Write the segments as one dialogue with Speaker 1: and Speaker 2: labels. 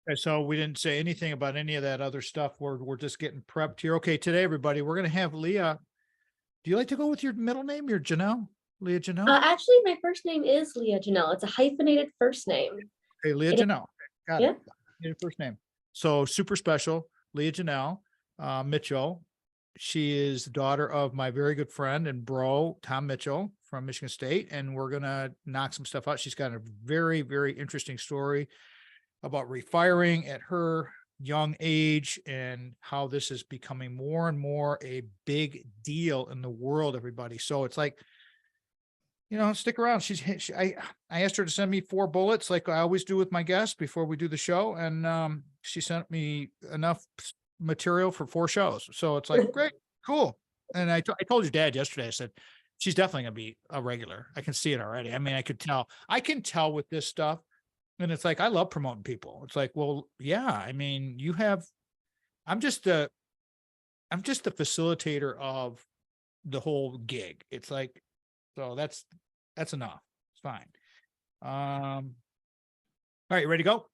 Speaker 1: Okay, so we didn't say anything about any of that other stuff. We're just getting prepped here. Okay, today, everybody, we're going to have Leah. Do you like to go with your middle name, your Janelle? Lea-Janell?
Speaker 2: Actually, my first name is Lea-Janell. It's a hyphenated first name.
Speaker 1: Okay, Lea-Janell. Got
Speaker 2: Yeah.
Speaker 1: it. Your first name. So super special, Lea-Janell Mitchell. She is the daughter of my very good friend and bro, Tom Mitchell from Michigan State. And we're going to knock some stuff out. She's got a very, very interesting story about refiring at her young age and how this is becoming more and more a big deal in the world, everybody. So it's like, stick around. I asked her to send me 4 bullets like I always do with my guests before we do the show. And she sent me enough material for 4 shows. So it's like, great, cool. And I told your dad yesterday, I said, she's definitely going to be a regular. I can see it already. I mean, I can tell with this stuff. And it's like, I love promoting people. It's like, well, yeah, I mean, I'm just the facilitator of the whole gig. It's like, so that's enough. It's fine. All right, you ready to go?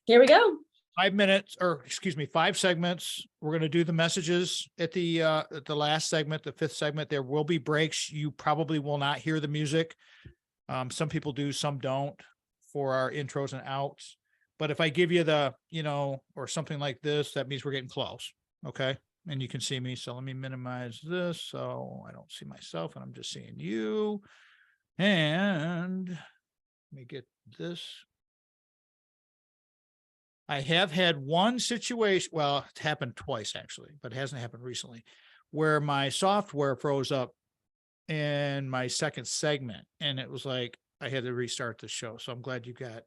Speaker 2: Here we go.
Speaker 1: 5 minutes, or excuse me, 5 segments. We're going to do the messages at the last segment, the 5th segment. There will be breaks. You probably will not hear the music. Some people do, some don't, for our intros and outs. But if I give you or something like this, that means we're getting close. Okay. And you can see me. So let me minimize this so I don't see myself and I'm just seeing you. And let me get this. I have had one situation. Well, it's happened twice actually, but it hasn't happened recently, where my software froze up in my second segment. And it was like, I had to restart the show. So I'm glad you got.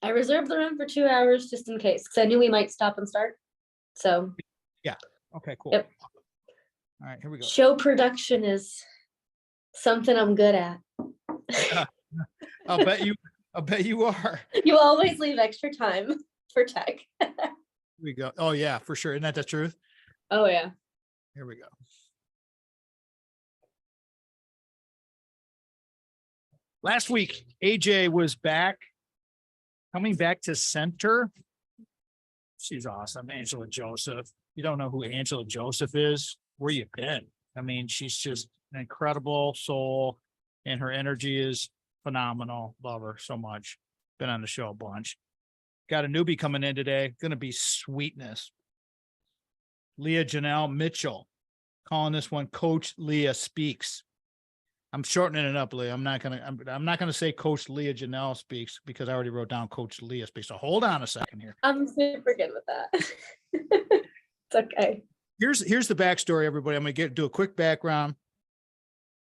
Speaker 2: I reserved the room for 2 hours just in case, because I knew we might stop and start. So.
Speaker 1: Yeah. Okay, cool.
Speaker 2: Yep.
Speaker 1: All right, here we go.
Speaker 2: Show production is something I'm good at.
Speaker 1: I'll bet you are.
Speaker 2: You always leave extra time for tech.
Speaker 1: Here we go. Oh yeah, for sure. Isn't that the truth?
Speaker 2: Oh yeah.
Speaker 1: Here we go. Last week, AJ was coming back to center. She's awesome. Angela Joseph. You don't know who Angela Joseph is? Where you been? I mean, she's just an incredible soul and her energy is phenomenal. Love her so much. Been on the show a bunch. Got a newbie coming in today. Going to be sweetness. Lea-Janell Mitchell. Calling this one Coach Leah Speaks. I'm shortening it up, Leah. I'm not gonna say Coach Lea-Janell Speaks because I already wrote down Coach Leah Speaks. So hold on a second here.
Speaker 2: I'm super good with that. It's okay.
Speaker 1: Here's the backstory, everybody. I'm gonna do a quick background.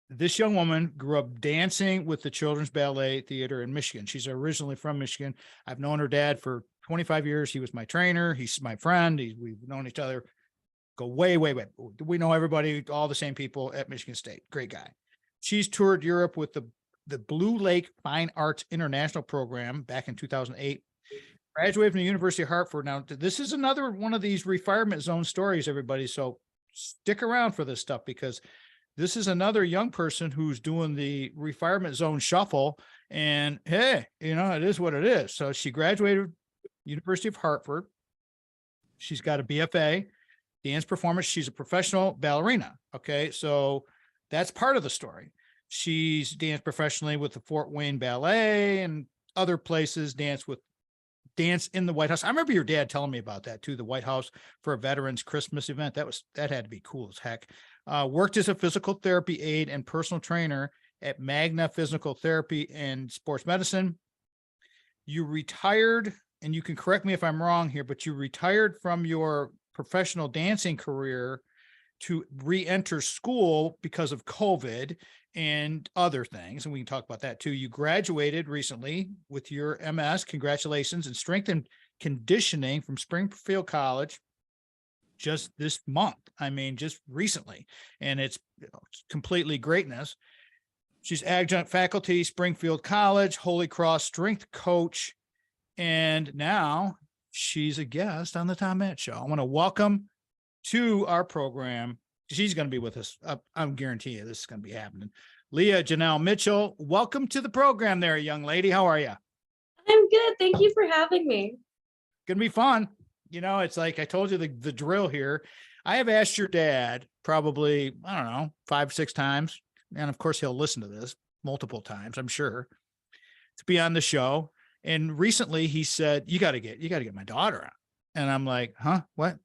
Speaker 1: This young woman grew up dancing with the Children's Ballet Theater in Michigan. She's originally from Michigan. I've known her dad for 25 years. He was my trainer. He's my friend. We've known each other. Go way, way, way. We know everybody, all the same people at Michigan State. Great guy. She's toured Europe with the Blue Lake Fine Arts International Program back in 2008. Graduated from the University of Hartford. Now, this is another one of these retirement zone stories, everybody. So stick around for this stuff because this is another young person who's doing the retirement zone shuffle. And hey, it is what it is. So she graduated University of Hartford. She's got a BFA, dance performance. She's a professional ballerina. Okay, so that's part of the story. She's danced professionally with the Fort Wayne Ballet and other places, dance in the White House. I remember your dad telling me about that too, the White House for a veterans Christmas event. That had to be cool as heck. Worked as a physical therapy aide and personal trainer at Magna Physical Therapy and Sports Medicine. You retired, and you can correct me if I'm wrong here, but you retired from your professional dancing career to re-enter school because of COVID and other things. And we can talk about that too. You graduated recently with your MS, congratulations, in strength and conditioning from Springfield College just this month. I mean, just recently. And it's completely greatness. She's adjunct faculty, Springfield College, Holy Cross strength coach. And now she's a guest on the Tom Matt Show. I want to welcome to our program. She's going to be with us. I'm guaranteeing you this is going to be happening. Lea-Janell Mitchell, welcome to the program there, young lady. How are you?
Speaker 2: I'm good. Thank you for having me.
Speaker 1: Gonna be fun. It's like I told you the drill here. I have asked your dad probably, I don't know, 5, 6 times. And of course he'll listen to this multiple times, I'm sure, to be on the show. And recently he said, you got to get my daughter on. And I'm like, huh, what?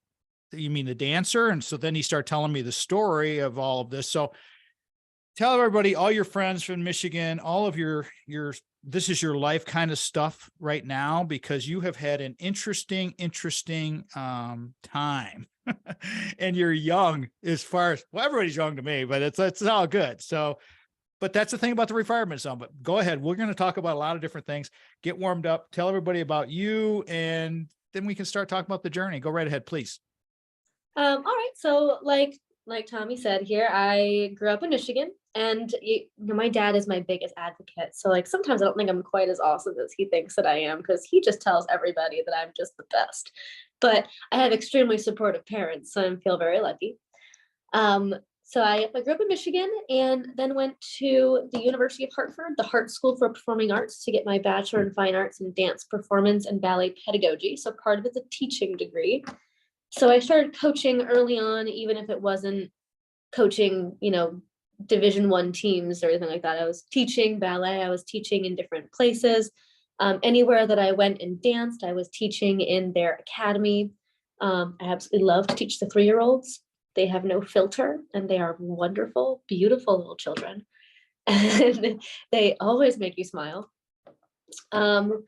Speaker 1: You mean the dancer? And so then he started telling me the story of all of this. So tell everybody, all your friends from Michigan, all of your, this is your life kind of stuff right now, because you have had an interesting time and you're young as far as, well, everybody's young to me, but it's all good. So, but that's the thing about the refinement zone. But go ahead. We're going to talk about a lot of different things. Get warmed up. Tell everybody about you, and then we can start talking about the journey. Go right ahead, please.
Speaker 2: All right. So like Tommy said here, I grew up in Michigan, and my dad is my biggest advocate. So like sometimes I don't think I'm quite as awesome as he thinks that I am, because he just tells everybody that I'm just the best. But I have extremely supportive parents, so I feel very lucky. So I grew up in Michigan, and then went to the University of Hartford, the Hart School for Performing Arts, to get my Bachelor in Fine Arts in Dance, Performance, and Ballet Pedagogy. So part of it's a teaching degree. So I started coaching early on, even if it wasn't coaching, Division I teams or anything like that. I was teaching ballet. I was teaching in different places. Anywhere that I went and danced, I was teaching in their academy. I absolutely love to teach the 3-year-olds. They have no filter, and they are wonderful, beautiful little children. And they always make you smile. But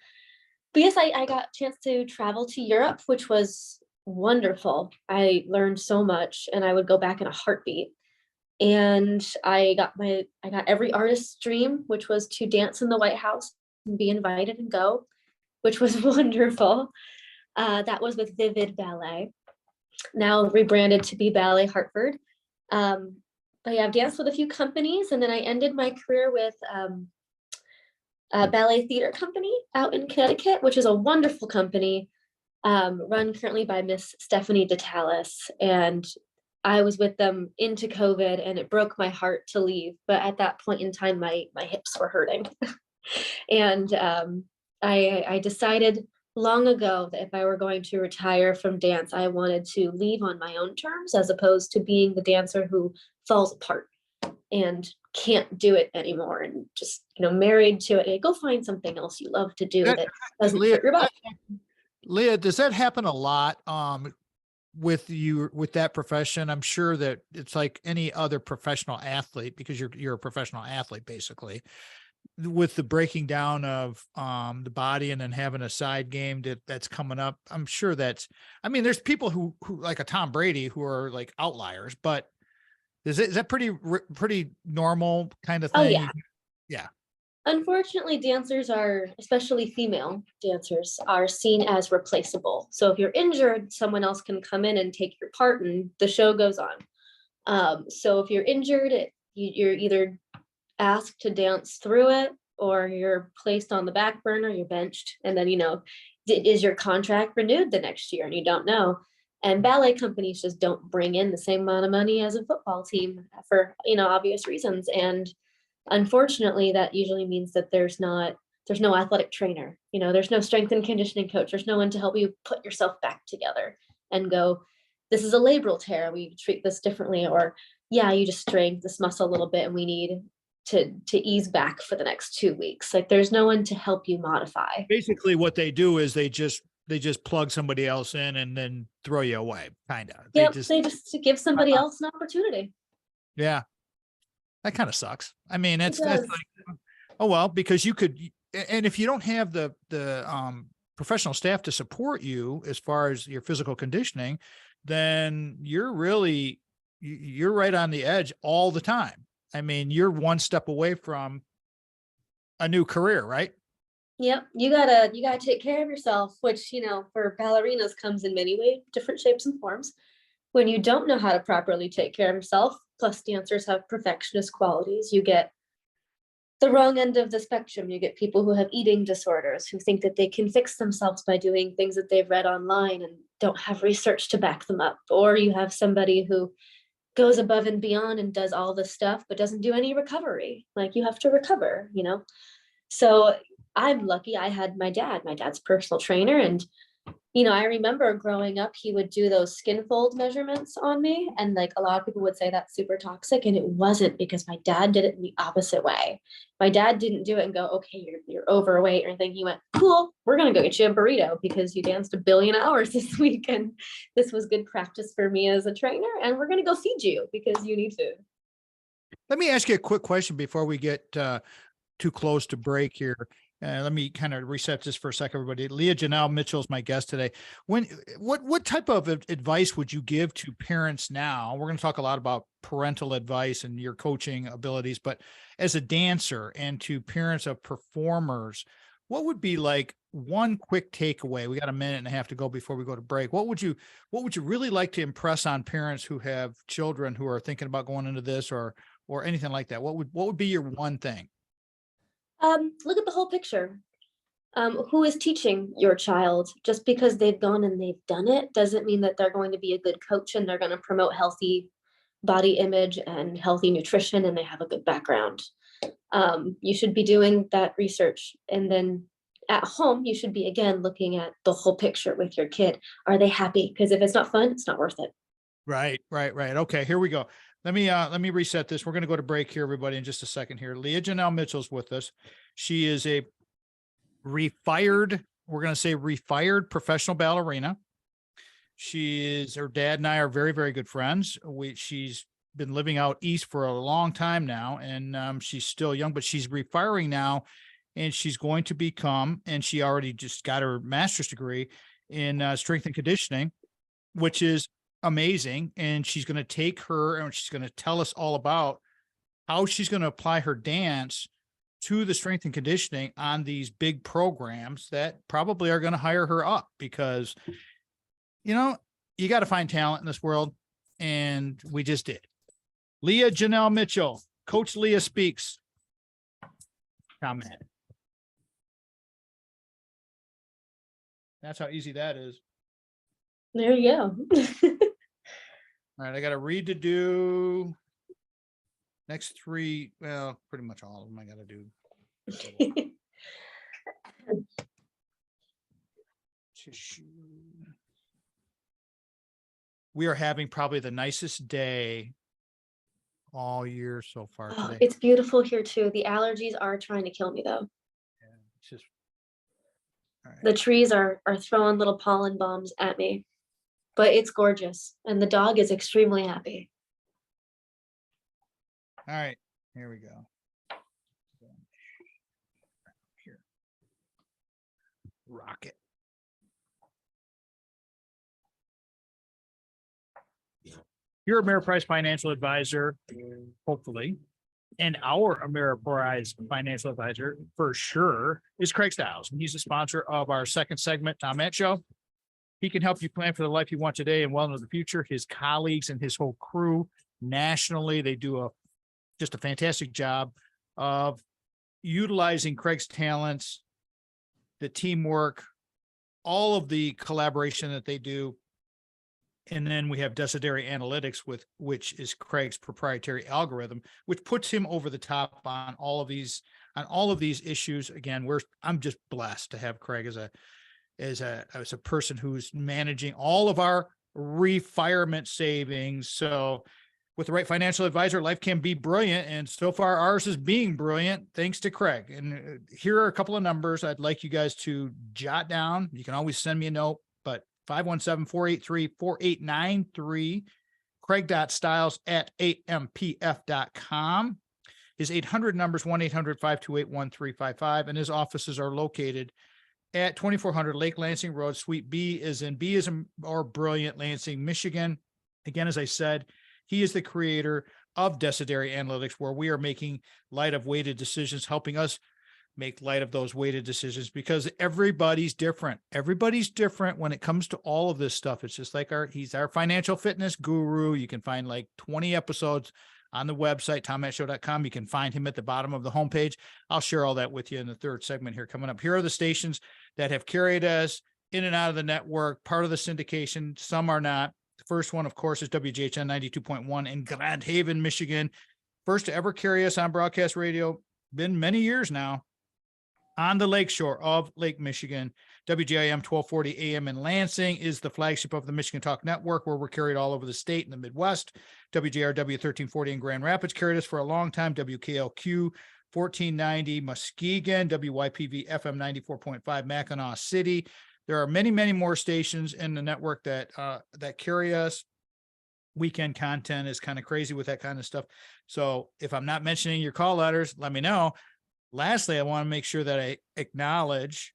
Speaker 2: yes, I got a chance to travel to Europe, which was wonderful. I learned so much, and I would go back in a heartbeat. And I got every artist's dream, which was to dance in the White House and be invited and go, which was wonderful. That was with Vivid Ballet, now rebranded to be Ballet Hartford. But yeah, I've danced with a few companies, and then I ended my career with a ballet theater company out in Connecticut, which is a wonderful company, run currently by Miss Stephanie DeTalis. And I was with them into COVID, and it broke my heart to leave. But at that point in time, my hips were hurting. And I decided long ago that if I were going to retire from dance, I wanted to leave on my own terms, as opposed to being the dancer who falls apart and can't do it anymore, and just, married to it. Go find something else you love to do that doesn't hurt your body.
Speaker 1: Leah, does that happen a lot with you, with that profession? I'm sure that it's like any other professional athlete, because you're a professional athlete basically, with the breaking down of the body and then having a side game that's coming up. I'm sure there's people who like a Tom Brady who are like outliers, but is that pretty normal kind of thing?
Speaker 2: Oh yeah.
Speaker 1: Yeah.
Speaker 2: Unfortunately, dancers especially female dancers, are seen as replaceable. So if you're injured, someone else can come in and take your part, and the show goes on. So if you're injured, you're either asked to dance through it, or you're placed on the back burner, you're benched, and then, is your contract renewed the next year? And you don't know. And ballet companies just don't bring in the same amount of money as a football team for, obvious reasons. And unfortunately, that usually means that there's no athletic trainer, there's no strength and conditioning coach, there's no one to help you put yourself back together and go, this is a labral tear, we treat this differently, or yeah, you just strained this muscle a little bit and we need to ease back for the next 2 weeks. Like, there's no one to help you modify.
Speaker 1: Basically what they do is they just plug somebody else in and then throw you away, kind of.
Speaker 2: Yep, they just give somebody else an opportunity.
Speaker 1: Yeah. That kind of sucks. I mean, that's like, oh, well, because you could, and if you don't have the professional staff to support you as far as your physical conditioning, then you're right on the edge all the time. I mean, you're one step away from a new career, right?
Speaker 2: Yep. You gotta take care of yourself, which, for ballerinas comes in many ways, different shapes and forms. When you don't know how to properly take care of yourself, plus dancers have perfectionist qualities, you get the wrong end of the spectrum. You get people who have eating disorders, who think that they can fix themselves by doing things that they've read online and don't have research to back them up. Or you have somebody who goes above and beyond and does all this stuff, but doesn't do any recovery. Like, you have to recover, So I'm lucky I had my dad's personal trainer, and I remember growing up, he would do those skin fold measurements on me. And like a lot of people would say that's super toxic. And it wasn't, because my dad did it in the opposite way. My dad didn't do it and go, okay, you're overweight or anything. He went, cool, we're going to go get you a burrito because you danced 1 billion hours this week. And this was good practice for me as a trainer. And we're going to go feed you because you need food.
Speaker 1: Let me ask you a quick question before we get too close to break here. Let me kind of reset this for a second, everybody. Lea-Janell Mitchell is my guest today. What type of advice would you give to parents now? We're going to talk a lot about parental advice and your coaching abilities, but as a dancer and to parents of performers, what would be like one quick takeaway? We got 1.5 minutes to go before we go to break. What would you really like to impress on parents who have children who are thinking about going into this or anything like that? What would be your one thing?
Speaker 2: Look at the whole picture. Who is teaching your child? Just because they've gone and they've done it doesn't mean that they're going to be a good coach and they're going to promote healthy body image and healthy nutrition and they have a good background. You should be doing that research. And then at home, you should be, again, looking at the whole picture with your kid. Are they happy? Because if it's not fun, it's not worth it.
Speaker 1: Right. Okay, here we go. Let me reset this. We're going to go to break here, everybody, in just a second here. Lea-Janell Mitchell's with us. She is a refired professional ballerina. Her dad and I are very, very good friends. She's been living out east for a long time now, and she's still young, but she's refiring now, and she's going to become, and she already just got her master's degree in strength and conditioning, which is amazing. And she's going to take her and she's going to tell us all about how she's going to apply her dance to the strength and conditioning on these big programs that probably are going to hire her up, because you got to find talent in this world, and we just did. Lea-Janell Mitchell, Coach Lea Speaks. Comment. That's how easy that is.
Speaker 2: There you go.
Speaker 1: All right, I got to read to do next 3. Well, pretty much all of them I got to do. We are having probably the nicest day all year so far today.
Speaker 2: It's beautiful here too. The allergies are trying to kill me though.
Speaker 1: Yeah, it's just all right.
Speaker 2: The trees are throwing little pollen bombs at me, but it's gorgeous. And the dog is extremely happy.
Speaker 1: All right, here we go. Here. Rocket. You're Ameriprise financial advisor, hopefully, and our Ameriprise financial advisor for sure is Craig Stiles. And he's the sponsor of our second segment, Tom Matt Show. He can help you plan for the life you want today and well into the future. His colleagues and his whole crew nationally, they do just a fantastic job of utilizing Craig's talents, the teamwork, all of the collaboration that they do. And then we have Decideri Analytics, which is Craig's proprietary algorithm, which puts him over the top on all of these issues. Again, I'm just blessed to have Craig as a person who's managing all of our retirement savings. So with the right financial advisor, life can be brilliant. And so far ours is being brilliant thanks to Craig. And here are a couple of numbers I'd like you guys to jot down. You can always send me a note, but 517-483-4893, Craig.Stiles@ampf.com. His 800 numbers, 1-800-528-1355. And his offices are located at 2400 Lake Lansing Road, Suite B is in brilliant, Lansing, Michigan. Again, as I said, he is the creator of Decideri Analytics, where we are making light of weighted decisions, helping us make light of those weighted decisions, because everybody's different. Everybody's different when it comes to all of this stuff. It's just like he's our financial fitness guru. You can find like 20 episodes on the website, tommattshow.com. You can find him at the bottom of the homepage. I'll share all that with you in the third segment here coming up. Here are the stations that have carried us in and out of the network, part of the syndication. Some are not. The first one, of course, is WGHN 92.1 in Grand Haven, Michigan. First to ever carry us on broadcast radio. Been many years now. on the lakeshore of Lake Michigan. WGIM 1240 AM in Lansing is the flagship of the Michigan Talk Network, where we're carried all over the state and the Midwest. WJRW 1340 in Grand Rapids carried us for a long time. WKLQ 1490 Muskegon, WYPV FM 94.5 Mackinac City. There are many, many more stations in the network that carry us. Weekend content is kind of crazy with that kind of stuff. So if I'm not mentioning your call letters, let me know. Lastly, I want to make sure that I acknowledge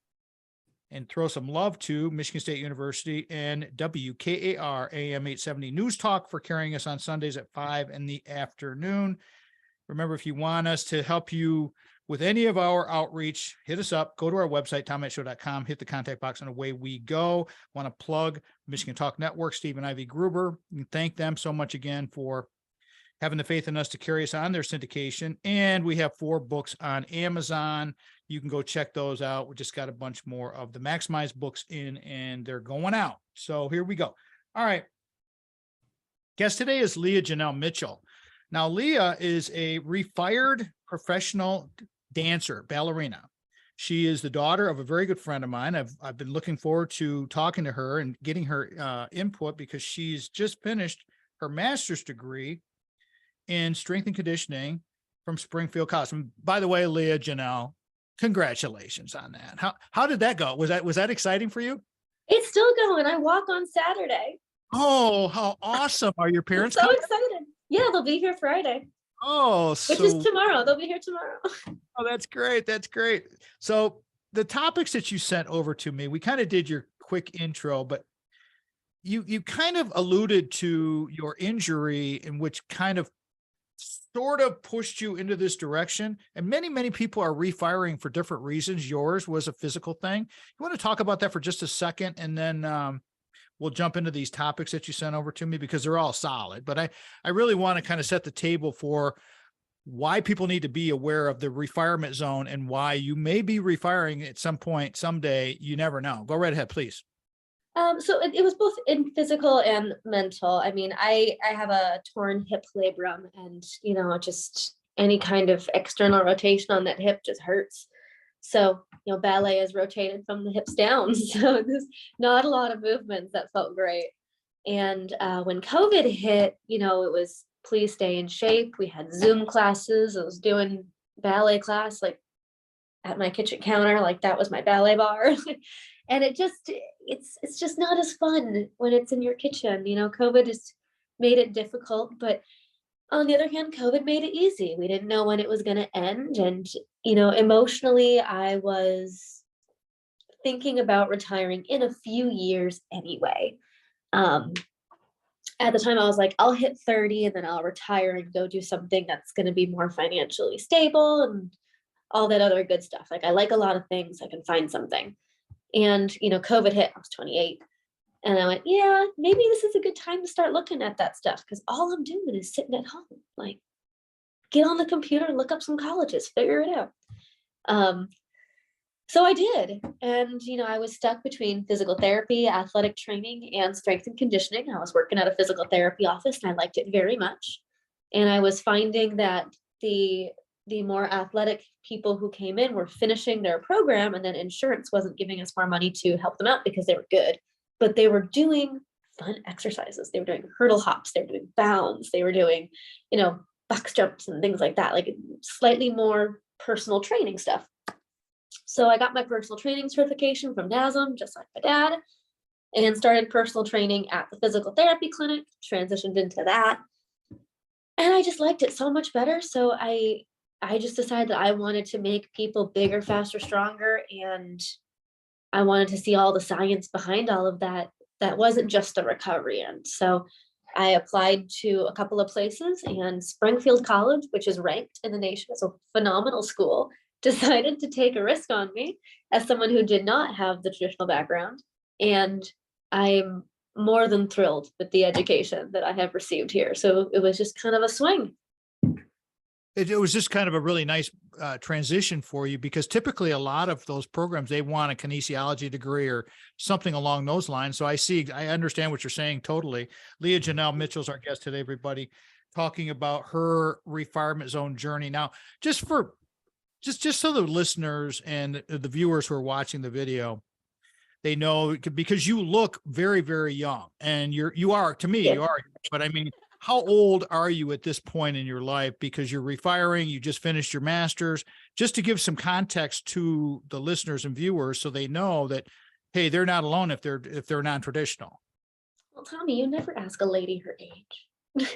Speaker 1: and throw some love to Michigan State University and WKAR AM 870 News Talk for carrying us on Sundays at 5 in the afternoon. Remember, if you want us to help you with any of our outreach, hit us up, go to our website, tommetshow.com, hit the contact box, and away we go. Want to plug Michigan Talk Network, Steve and Ivy Gruber, and thank them so much again for having the faith in us to carry us on their syndication. And we have 4 books on Amazon. You can go check those out. We just got a bunch more of the Maximize books in, and they're going out. So here we go. All right. Guest today is Lea-Janell Mitchell. Now, Lea is a refired professional dancer, ballerina. She is the daughter of a very good friend of mine. I've been looking forward to talking to her and getting her input, because she's just finished her master's degree in strength and conditioning from Springfield College. And by the way, Lea-Janell, congratulations on that. How did that go? Was that exciting for you?
Speaker 2: It's still going. I walk on Saturday.
Speaker 1: Oh, how awesome. Are your parents
Speaker 2: I'm so
Speaker 1: coming?
Speaker 2: excited. Yeah, they'll be here Friday.
Speaker 1: Oh,
Speaker 2: which is tomorrow. They'll be here tomorrow.
Speaker 1: Oh, that's great. That's great. So the topics that you sent over to me, we kind of did your quick intro, but you kind of alluded to your injury, in which kind of sort of pushed you into this direction. And many, many people are refiring for different reasons. Yours was a physical thing. You want to talk about that for just a second, and then we'll jump into these topics that you sent over to me, because they're all solid. But I really want to kind of set the table for why people need to be aware of the refirement zone, and why you may be refiring at some point, someday. You never know. Go right ahead, please.
Speaker 2: So it was both in physical and mental. I mean, I have a torn hip labrum, and, just any kind of external rotation on that hip just hurts. So, ballet is rotated from the hips down. So there's not a lot of movements that felt great. And when COVID hit, it was please stay in shape. We had Zoom classes. I was doing ballet class, like at my kitchen counter, like that was my ballet bar. And it's just not as fun when it's in your kitchen. COVID has made it difficult, but on the other hand, COVID made it easy. We didn't know when it was going to end. And, emotionally, I was thinking about retiring in a few years anyway. At the time, I was like, I'll hit 30 and then I'll retire and go do something that's going to be more financially stable and all that other good stuff. Like, I like a lot of things. I can find something. And, COVID hit. I was 28. And I went, yeah, maybe this is a good time to start looking at that stuff, because all I'm doing is sitting at home. Like, get on the computer, look up some colleges, figure it out. So I did. And, I was stuck between physical therapy, athletic training, and strength and conditioning. I was working at a physical therapy office, and I liked it very much. And I was finding that the more athletic people who came in were finishing their program, and then insurance wasn't giving us more money to help them out because they were good, but they were doing fun exercises. They were doing hurdle hops, they were doing bounds, they were doing, box jumps and things like that, like slightly more personal training stuff. So I got my personal training certification from NASM, just like my dad, and started personal training at the physical therapy clinic, transitioned into that. And I just liked it so much better. So I just decided that I wanted to make people bigger, faster, stronger. And I wanted to see all the science behind all of that. That wasn't just a recovery end. So I applied to a couple of places, and Springfield College, which is ranked in the nation as a phenomenal school, decided to take a risk on me as someone who did not have the traditional background. And I'm more than thrilled with the education that I have received here. So it was just kind of a swing.
Speaker 1: It was just kind of a really nice transition for you, because typically a lot of those programs, they want a kinesiology degree or something along those lines. So I understand what you're saying totally. Lea-Janell Mitchell's our guest today, everybody, talking about her refirement zone journey. Now, just for just so the listeners and the viewers who are watching the video, they know, because you look very, very young, and you are, to me,
Speaker 2: Yeah.
Speaker 1: you are, but I mean, how old are you at this point in your life? Because you're refiring, you just finished your master's, just to give some context to the listeners and viewers so they know that, hey, they're not alone if they're non-traditional.
Speaker 2: Well, Tommy, you never ask a lady her age.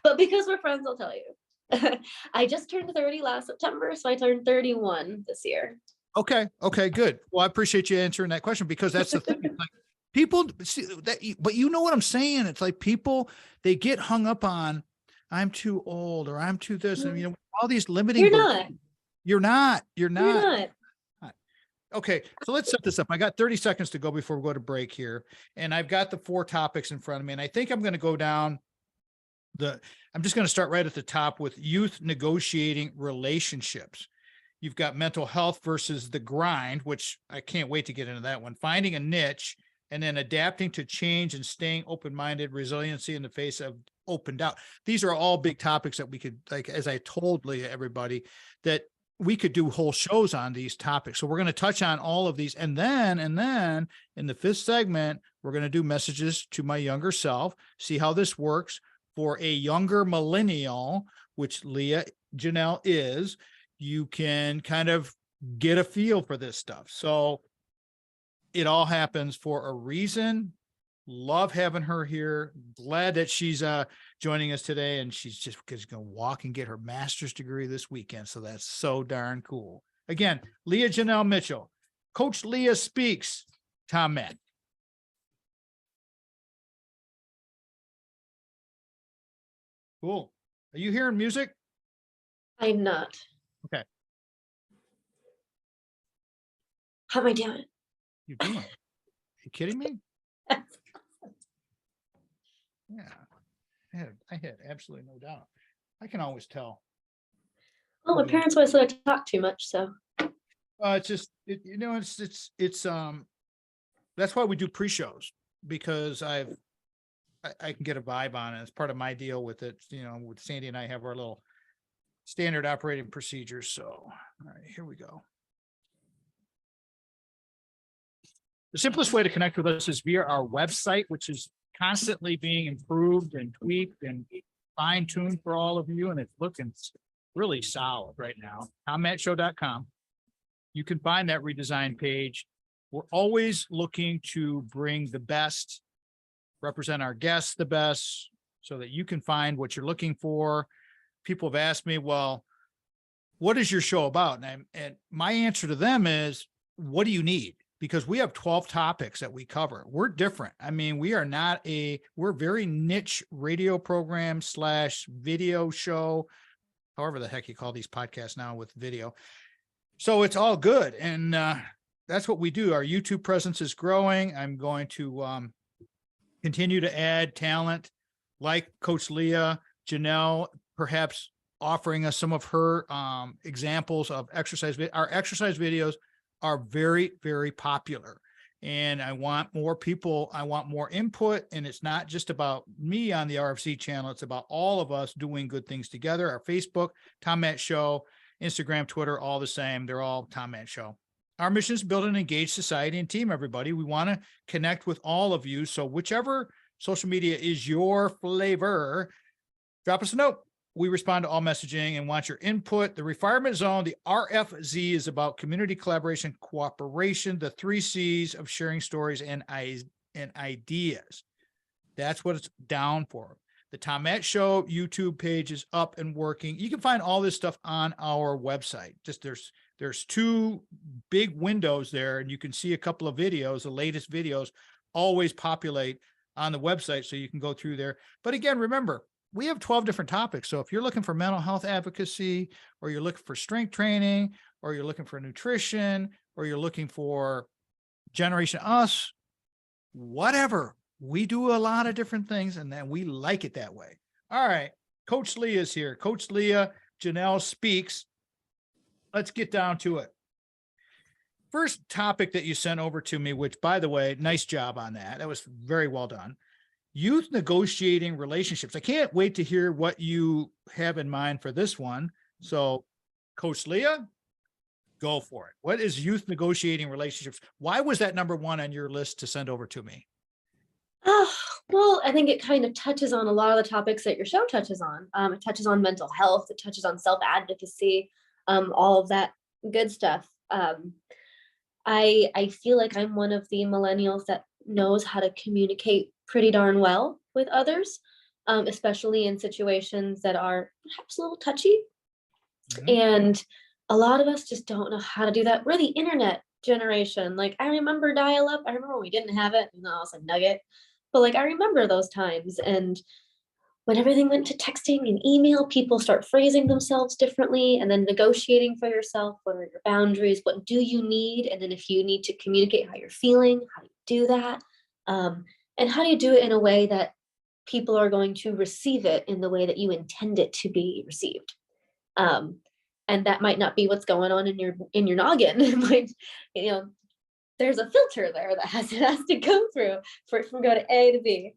Speaker 2: But because we're friends, I'll tell you. I just turned 30 last September, so I turned 31 this year.
Speaker 1: Okay. Okay, good. Well, I appreciate you answering that question, because that's the thing. It's like, people see that, but you know what I'm saying? It's like people, they get hung up on, I'm too old, or I'm too this, and all these limiting.
Speaker 2: You're not.
Speaker 1: You're not.
Speaker 2: You're not.
Speaker 1: Okay, so let's set this up. I got 30 seconds to go before we go to break here. And I've got the 4 topics in front of me. And I think I'm going to go down I'm just going to start right at the top with youth negotiating relationships. You've got mental health versus the grind, which I can't wait to get into that one. Finding a niche, and then adapting to change and staying open-minded, resiliency in the face of open doubt. These are all big topics that we could, like, as I told Leah, everybody, that we could do whole shows on these topics. So we're going to touch on all of these. And then in the 5th segment, we're going to do messages to my younger self, see how this works for a younger millennial, which Lea-Janell is. You can kind of get a feel for this stuff. So it all happens for a reason. Love having her here. Glad that she's joining us today, and she's just going to walk and get her master's degree this weekend. So that's so darn cool. Again, Lea-Janell Mitchell, Coach Lea Speaks, Tom Matt. Cool. Are you hearing music?
Speaker 2: I'm not.
Speaker 1: Okay.
Speaker 2: How am I doing?
Speaker 1: You're doing it. Are you kidding me? Yeah. I had absolutely no doubt. I can always tell.
Speaker 2: Well, my parents always said I talk too much, so.
Speaker 1: It's just, it's that's why we do pre-shows, because I can get a vibe on it. It's part of my deal with it. With Sandy and I have our little standard operating procedures. So, all right, here we go. The simplest way to connect with us is via our website, which is constantly being improved and tweaked and fine-tuned for all of you. And it's looking really solid right now. TomMattShow.com. You can find that redesigned page. We're always looking to bring the best, represent our guests the best, so that you can find what you're looking for. People have asked me, well, what is your show about? And my answer to them is, what do you need? Because we have 12 topics that we cover. We're different. I mean, we're very niche radio program / video show, however the heck you call these podcasts now with video. So it's all good. And that's what we do. Our YouTube presence is growing. I'm going to continue to add talent like Coach Lea-Janell, perhaps offering us some of her examples of exercise. Our exercise videos are very, very popular, and I want more people. I want more input, and it's not just about me on the RFC channel. It's about all of us doing good things together. Our Facebook, Tom Matt Show, Instagram, Twitter, all the same. They're all Tom Matt Show. Our mission is to build an engaged society and team, everybody. We want to connect with all of you. So whichever social media is your flavor, drop us a note. We respond to all messaging and want your input. The Refinement Zone, the RFZ, is about community collaboration, cooperation, the 3 C's of sharing stories and ideas. That's what it's down for. The Tom Matt Show YouTube page is up and working. You can find all this stuff on our website. Just there's 2 big windows there, and you can see a couple of videos. The latest videos always populate on the website, so you can go through there. But again, remember, we have 12 different topics. So if you're looking for mental health advocacy, or you're looking for strength training, or you're looking for nutrition, or you're looking for Generation Us, whatever, we do a lot of different things, and then we like it that way. All right. Coach Lea is here. Coach Lea-Janell Speaks. Let's get down to it. First topic that you sent over to me, which, by the way, nice job on that. That was very well done. Youth negotiating relationships. I can't wait to hear what you have in mind for this one. So, Coach Lea, go for it. What is youth negotiating relationships? Why was that number one on your list to send over to me?
Speaker 2: Oh, well, I think it kind of touches on a lot of the topics that your show touches on. It touches on mental health, it touches on self-advocacy, all of that good stuff. I feel like I'm one of the millennials that knows how to communicate pretty darn well with others, especially in situations that are perhaps a little touchy.
Speaker 1: Mhm.
Speaker 2: And a lot of us just don't know how to do that. We're the internet generation. Like I remember dial up. I remember when we didn't have it, and that was a nugget. But like I remember those times. And when everything went to texting and email, people start phrasing themselves differently and then negotiating for yourself. What are your boundaries? What do you need? And then if you need to communicate how you're feeling, how do you do that? And how do you do it in a way that people are going to receive it in the way that you intend it to be received? Um, and that might not be what's going on in your noggin. It might, you know, there's a filter there that has to go through for it from go to A to B.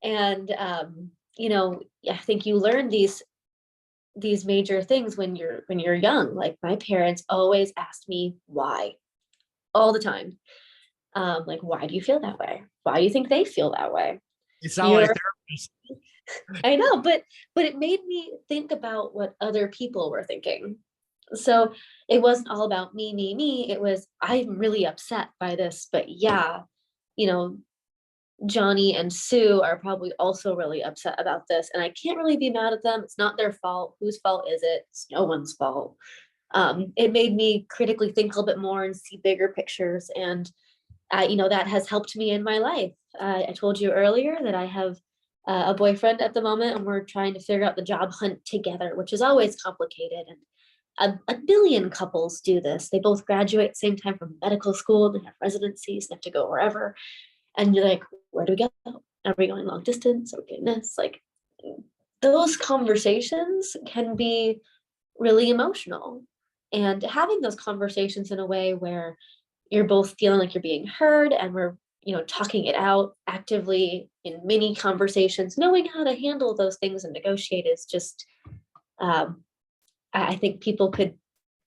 Speaker 2: And I think you learn these major things when you're young. Like my parents always asked me why all the time. Like, why do you feel that way? Why do you think they feel that way?
Speaker 1: You sound like
Speaker 2: You're
Speaker 1: therapist.
Speaker 2: I know, but it made me think about what other people were thinking. So it wasn't all about me, me, me. It was, I'm really upset by this, but yeah, you know, Johnny and Sue are probably also really upset about this, and I can't really be mad at them. It's not their fault. Whose fault is it? It's no one's fault. It made me critically think a little bit more and see bigger pictures, and that has helped me in my life. I told you earlier that I have a boyfriend at the moment, and we're trying to figure out the job hunt together, which is always complicated. And a billion couples do this. They both graduate at the same time from medical school, they have residencies, they have to go wherever. And you're like, where do we go? Are we going long distance? Are we doing this? Like those conversations can be really emotional. And having those conversations in a way where you're both feeling like you're being heard and we're, talking it out actively in mini conversations, knowing how to handle those things and negotiate is just, I think people could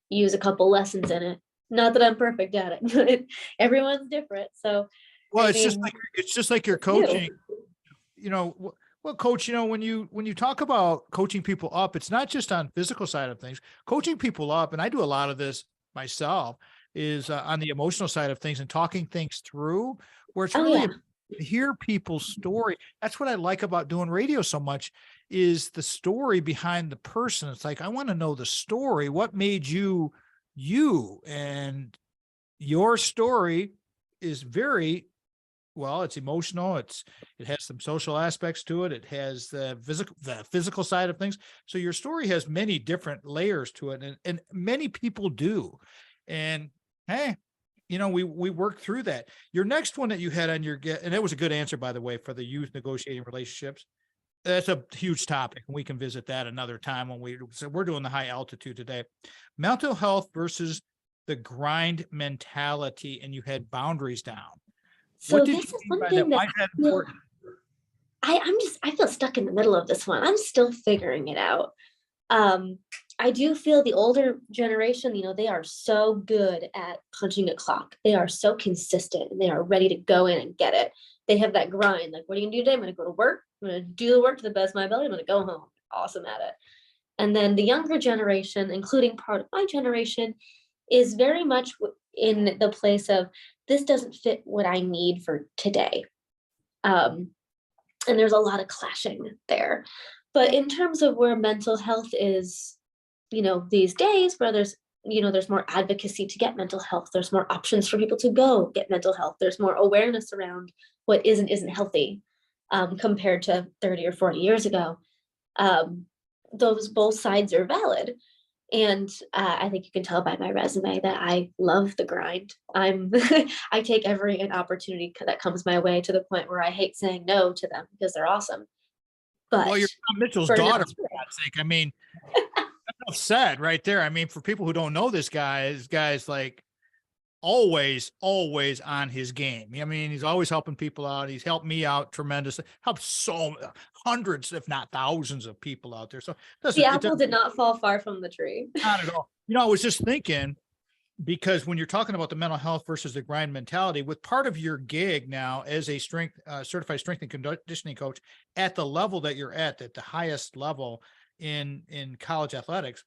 Speaker 2: use a couple lessons in it. Not that I'm perfect at it, but everyone's different. So,
Speaker 1: Well,
Speaker 2: I
Speaker 1: it's just
Speaker 2: mean,
Speaker 1: like you're
Speaker 2: you.
Speaker 1: coaching. Well, coach, when you talk about coaching people up, it's not just on physical side of things. Coaching people up, and I do a lot of this myself, is on the emotional side of things and talking things through, where it's
Speaker 2: Oh
Speaker 1: really
Speaker 2: yeah.
Speaker 1: to hear people's story. That's what I like about doing radio so much is the story behind the person. It's like, I want to know the story. What made you, you, and your story is very well, it's emotional. It has some social aspects to it. It has the physical side of things. So your story has many different layers to it, and many people do. And hey, we work through that. Your next one that you had on your get, and it was a good answer, by the way, for the youth negotiating relationships. That's a huge topic, and we can visit that another time so we're doing the high altitude today. Mental health versus the grind mentality, and you had boundaries down. What
Speaker 2: So
Speaker 1: did
Speaker 2: this
Speaker 1: you
Speaker 2: is
Speaker 1: mean
Speaker 2: one
Speaker 1: by that?
Speaker 2: thing that
Speaker 1: Why is that
Speaker 2: I feel
Speaker 1: important?
Speaker 2: I feel stuck in the middle of this one. I'm still figuring it out. Um, I do feel the older generation, they are so good at punching a clock. They are so consistent and they are ready to go in and get it. They have that grind. Like, what are you gonna do today? I'm gonna go to work. I'm gonna do the work to the best of my ability. I'm gonna go home. Awesome at it. And then the younger generation, including part of my generation, is very much in the place of this doesn't fit what I need for today. Um, and there's a lot of clashing there. But in terms of where mental health is, these days where there's more advocacy to get mental health, there's more options for people to go get mental health, there's more awareness around what isn't healthy, compared to 30 or 40 years ago. um, those both sides are valid. And I think you can tell by my resume that I love the grind. I take every an opportunity that comes my way to the point where I hate saying no to them because they're awesome.
Speaker 1: Well,
Speaker 2: But
Speaker 1: you're Tom Mitchell's
Speaker 2: for now,
Speaker 1: daughter, for God's sake. I mean, that's enough said right there. I mean, for people who don't know this guy's like always on his game. I mean, he's always helping people out. He's helped me out tremendously. Helped so hundreds, if not thousands, of people out there. So
Speaker 2: the
Speaker 1: it
Speaker 2: apple
Speaker 1: doesn't
Speaker 2: did not fall far from the tree.
Speaker 1: not at all. I was just thinking, because when you're talking about the mental health versus the grind mentality, with part of your gig now as a certified strength and conditioning coach at the level that you're at the highest level in college athletics,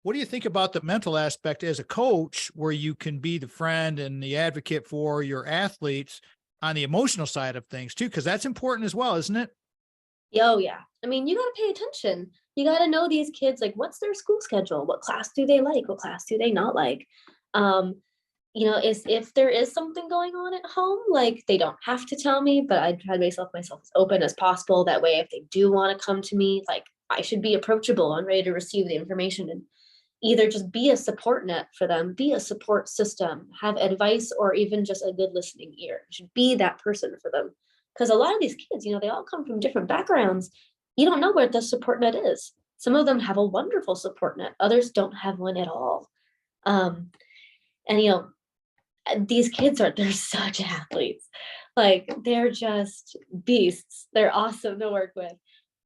Speaker 1: what do you think about the mental aspect as a coach, where you can be the friend and the advocate for your athletes on the emotional side of things too? Because that's important as well, isn't it?
Speaker 2: Oh yeah. I mean, you got to pay attention. You got to know these kids, like what's their school schedule? What class do they like? What class do they not like? Um, is if there is something going on at home, like they don't have to tell me, but I try to make myself as open as possible. That way, if they do want to come to me, like I should be approachable and ready to receive the information and either just be a support net for them, be a support system, have advice, or even just a good listening ear. You should be that person for them. Because a lot of these kids, they all come from different backgrounds. You don't know where the support net is. Some of them have a wonderful support net, others don't have one at all. Um, and these kids they're such athletes. Like they're just beasts. They're awesome to work with.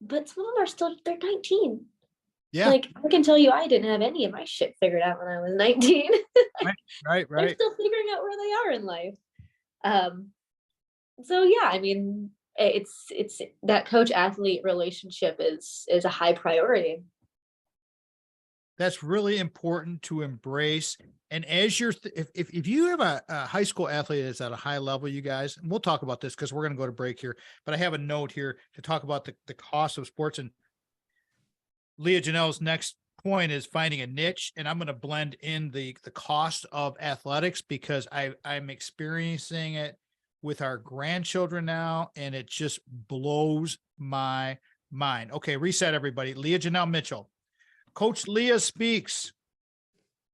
Speaker 2: But some of them they're 19.
Speaker 1: Yeah.
Speaker 2: Like I can tell you I didn't have any of my shit figured out when I was 19.
Speaker 1: Right.
Speaker 2: They're still figuring out where they are in life. So yeah, I mean, it's that coach athlete relationship is a high priority.
Speaker 1: That's really important to embrace. And as you're, if you have a high school athlete that's at a high level, you guys, and we'll talk about this because we're going to go to break here, but I have a note here to talk about the cost of sports. And Lea-Janell's next point is finding a niche. And I'm going to blend in the cost of athletics because I'm experiencing it with our grandchildren now, and it just blows my mind. Okay, reset everybody. Lea-Janell Mitchell. Coach Lea speaks.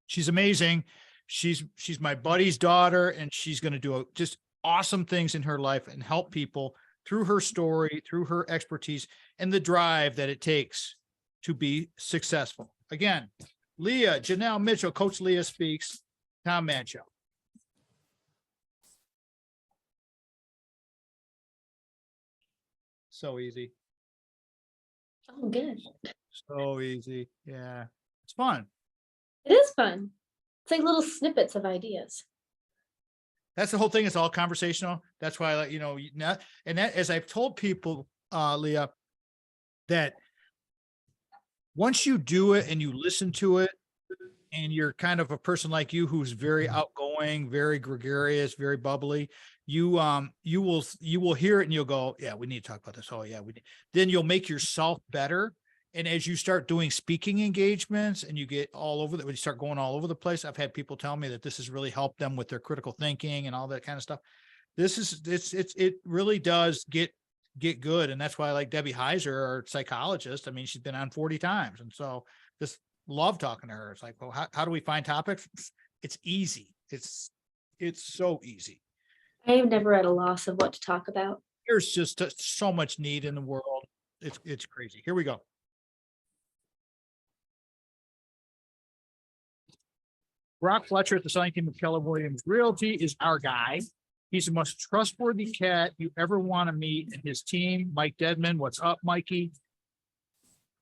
Speaker 1: She's amazing. She's my buddy's daughter, and she's going to do just awesome things in her life and help people through her story, through her expertise, and the drive that it takes to be successful. Again, Lea-Janell Mitchell, Coach Lea speaks. Tom Mancho. So easy.
Speaker 2: Oh, good.
Speaker 1: So easy. Yeah. It's fun.
Speaker 2: It is fun. It's like little snippets of ideas.
Speaker 1: That's the whole thing. It's all conversational. That's why I let and that, as I've told people, Lea, that once you do it and you listen to it, and you're kind of a person like you who's very outgoing, very gregarious, very bubbly, you will hear it and you'll go, yeah, we need to talk about this. Oh yeah, then you'll make yourself better. And as you start doing speaking engagements and you get when you start going all over the place, I've had people tell me that this has really helped them with their critical thinking and all that kind of stuff. It really does get good. And that's why I like Debbie Heiser, our psychologist. I mean, she's been on 40 times. And so just love talking to her. It's like, well, how do we find topics? It's easy. It's so easy.
Speaker 2: I am never at a loss of what to talk about.
Speaker 1: There's just so much need in the world. It's crazy. Here we go. Brock Fletcher at the selling team of Keller Williams Realty is our guy. He's the most trustworthy cat you ever want to meet. And his team, Mike Dedman. What's up, Mikey?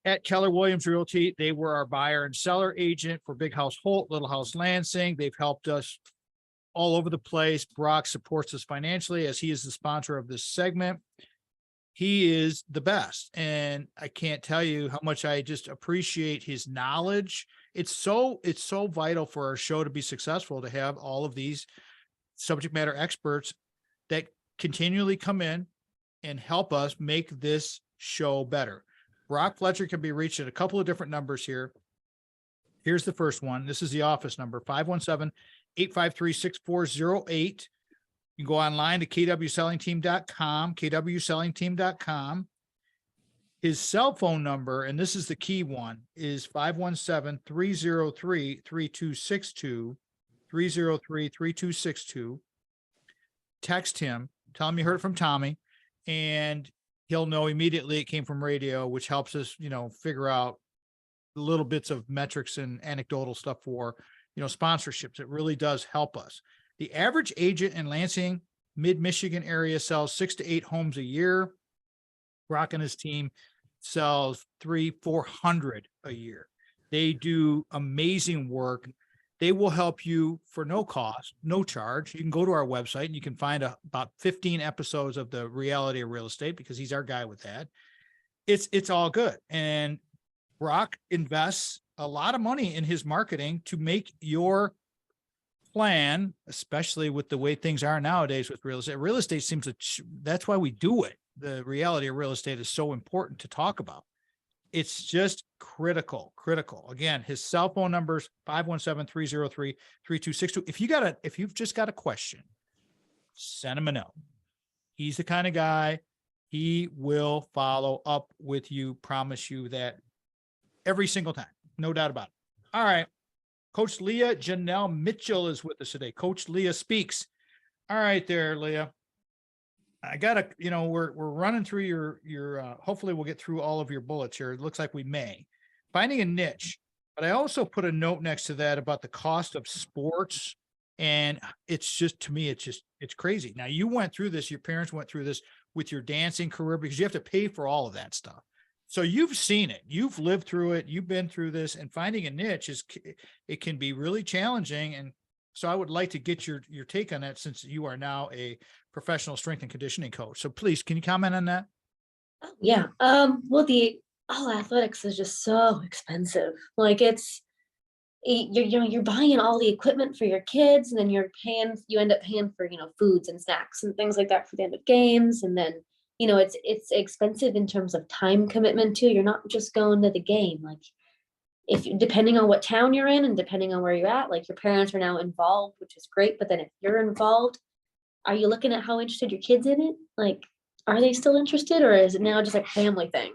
Speaker 1: At Keller Williams Realty, they were our buyer and seller agent for Big House Holt, Little House Lansing. They've helped us all over the place. Brock supports us financially as he is the sponsor of this segment. He is the best. And I can't tell you how much I just appreciate his knowledge. It's so vital for our show to be successful, to have all of these subject matter experts that continually come in and help us make this show better. Brock Fletcher can be reached at a couple of different numbers here. Here's the first one. This is the office number, 517-853-6408. You can go online to kwsellingteam.com, kwsellingteam.com. His cell phone number, and this is the key one, is 517-303-3262, 303-3262. Text him, tell him you heard it from Tommy, and he'll know immediately it came from radio, which helps us, figure out little bits of metrics and anecdotal stuff for, sponsorships. It really does help us. The average agent in Lansing, mid-Michigan area sells 6 to 8 homes a year. Brock and his team sells 300-400 a year. They do amazing work. They will help you for no cost, no charge. You can go to our website and you can find about 15 episodes of the Reality of Real Estate, because he's our guy with that. It's all good. And Brock invests a lot of money in his marketing to make your plan, especially with the way things are nowadays with real estate. Real estate seems to, that's why we do it. The reality of real estate is so important to talk about. It's just critical. Again, his cell phone number's 517-303-3262. If you've just got a question, send him a note. He's the kind of guy, he will follow up with you. Promise you that every single time. No doubt about it. All right. Coach Lea-Janell Mitchell is with us today. Coach Lea speaks. All right there, Leah. I gotta, we're running through your hopefully we'll get through all of your bullets here. It looks like we may. Finding a niche, but I also put a note next to that about the cost of sports. And it's just, to me, it's crazy. Now, you went through this, your parents went through this with your dancing career, because you have to pay for all of that stuff. So you've seen it, you've lived through it, you've been through this, and finding a niche it can be really challenging. And so I would like to get your take on that, since you are now a professional strength and conditioning coach. So please, can you comment on that?
Speaker 2: Oh, yeah. Well, all athletics is just so expensive. Like you're buying all the equipment for your kids, and then you end up paying for, foods and snacks and things like that for the end of games. And then, it's expensive in terms of time commitment too. You're not just going to the game. Like, depending on what town you're in and depending on where you're at, like, your parents are now involved, which is great. But then if you're involved, are you looking at how interested your kids in it? Like, are they still interested, or is it now just like a family thing?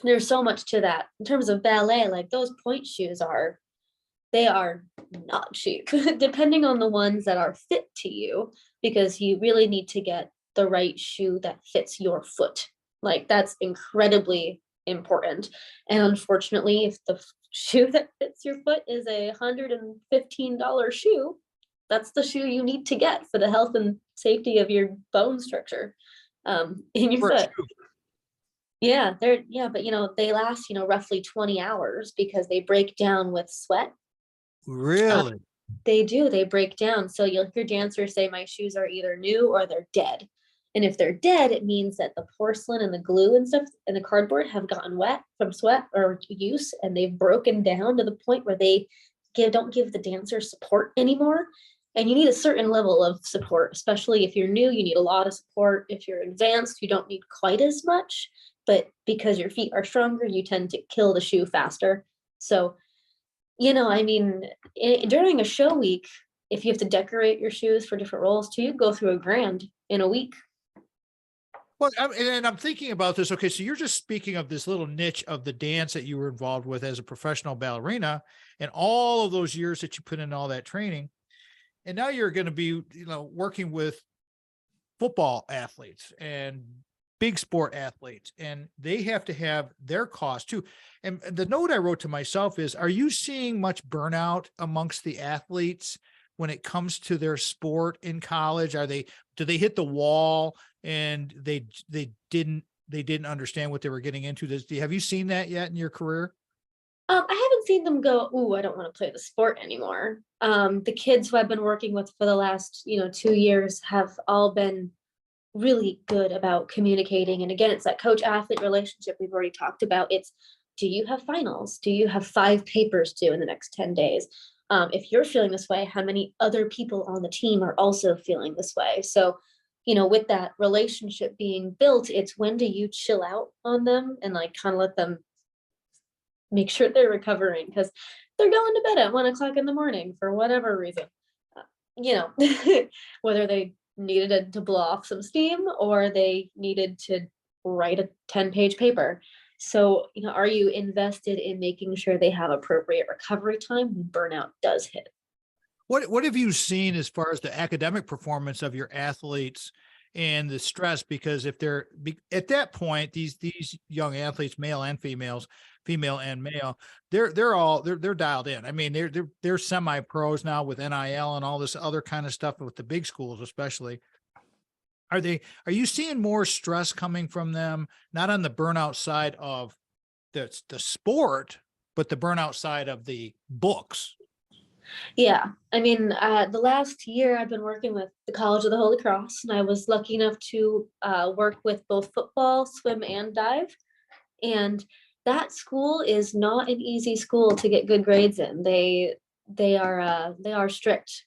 Speaker 2: There's so much to that. In terms of ballet, like, those point shoes they are not cheap, depending on the ones that are fit to you, because you really need to get the right shoe that fits your foot. Like, that's incredibly important. And unfortunately, if the shoe that fits your foot is $115 shoe, that's the shoe you need to get for the health and safety of your bone structure in your foot. Yeah, but they last, roughly 20 hours, because they break down with sweat.
Speaker 1: Really?
Speaker 2: They do, they break down. So you'll hear dancers say, my shoes are either new or they're dead. And if they're dead, it means that the porcelain and the glue and stuff and the cardboard have gotten wet from sweat or use, and they've broken down to the point where they don't give the dancer support anymore. And you need a certain level of support, especially if you're new, you need a lot of support. If you're advanced, you don't need quite as much, but because your feet are stronger, you tend to kill the shoe faster. So, during a show week, if you have to decorate your shoes for different roles too, you go through $1,000 in a week.
Speaker 1: Well, and I'm thinking about this. Okay, so you're just speaking of this little niche of the dance that you were involved with as a professional ballerina, and all of those years that you put in all that training. And now you're going to be, working with football athletes and big sport athletes, and they have to have their cost too. And the note I wrote to myself is, are you seeing much burnout amongst the athletes when it comes to their sport in college? Do they hit the wall and they didn't understand what they were getting into? Have you seen that yet in your career?
Speaker 2: I haven't seen them go, "Ooh, I don't want to play the sport anymore." The kids who I've been working with for the last, 2 years have all been really good about communicating. And again, it's that coach athlete relationship we've already talked about. It's, do you have finals? Do you have 5 papers due in the next 10 days? If you're feeling this way, how many other people on the team are also feeling this way? So, with that relationship being built, it's, when do you chill out on them and like kind of let them make sure they're recovering, because they're going to bed at 1 o'clock in the morning for whatever reason. Whether they needed to blow off some steam or they needed to write a 10-page paper. So, are you invested in making sure they have appropriate recovery time when burnout does hit?
Speaker 1: What have you seen as far as the academic performance of your athletes and the stress? Because if they're at that point, these young athletes, male and female and male, they're dialed in. I mean, they're semi-pros now with NIL and all this other kind of stuff with the big schools, especially. Are you seeing more stress coming from them, not on the burnout side of the sport, but the burnout side of the books.
Speaker 2: Yeah, I mean, the last year I've been working with the College of the Holy Cross, and I was lucky enough to work with both football, swim, and dive. And that school is not an easy school to get good grades in. They are strict.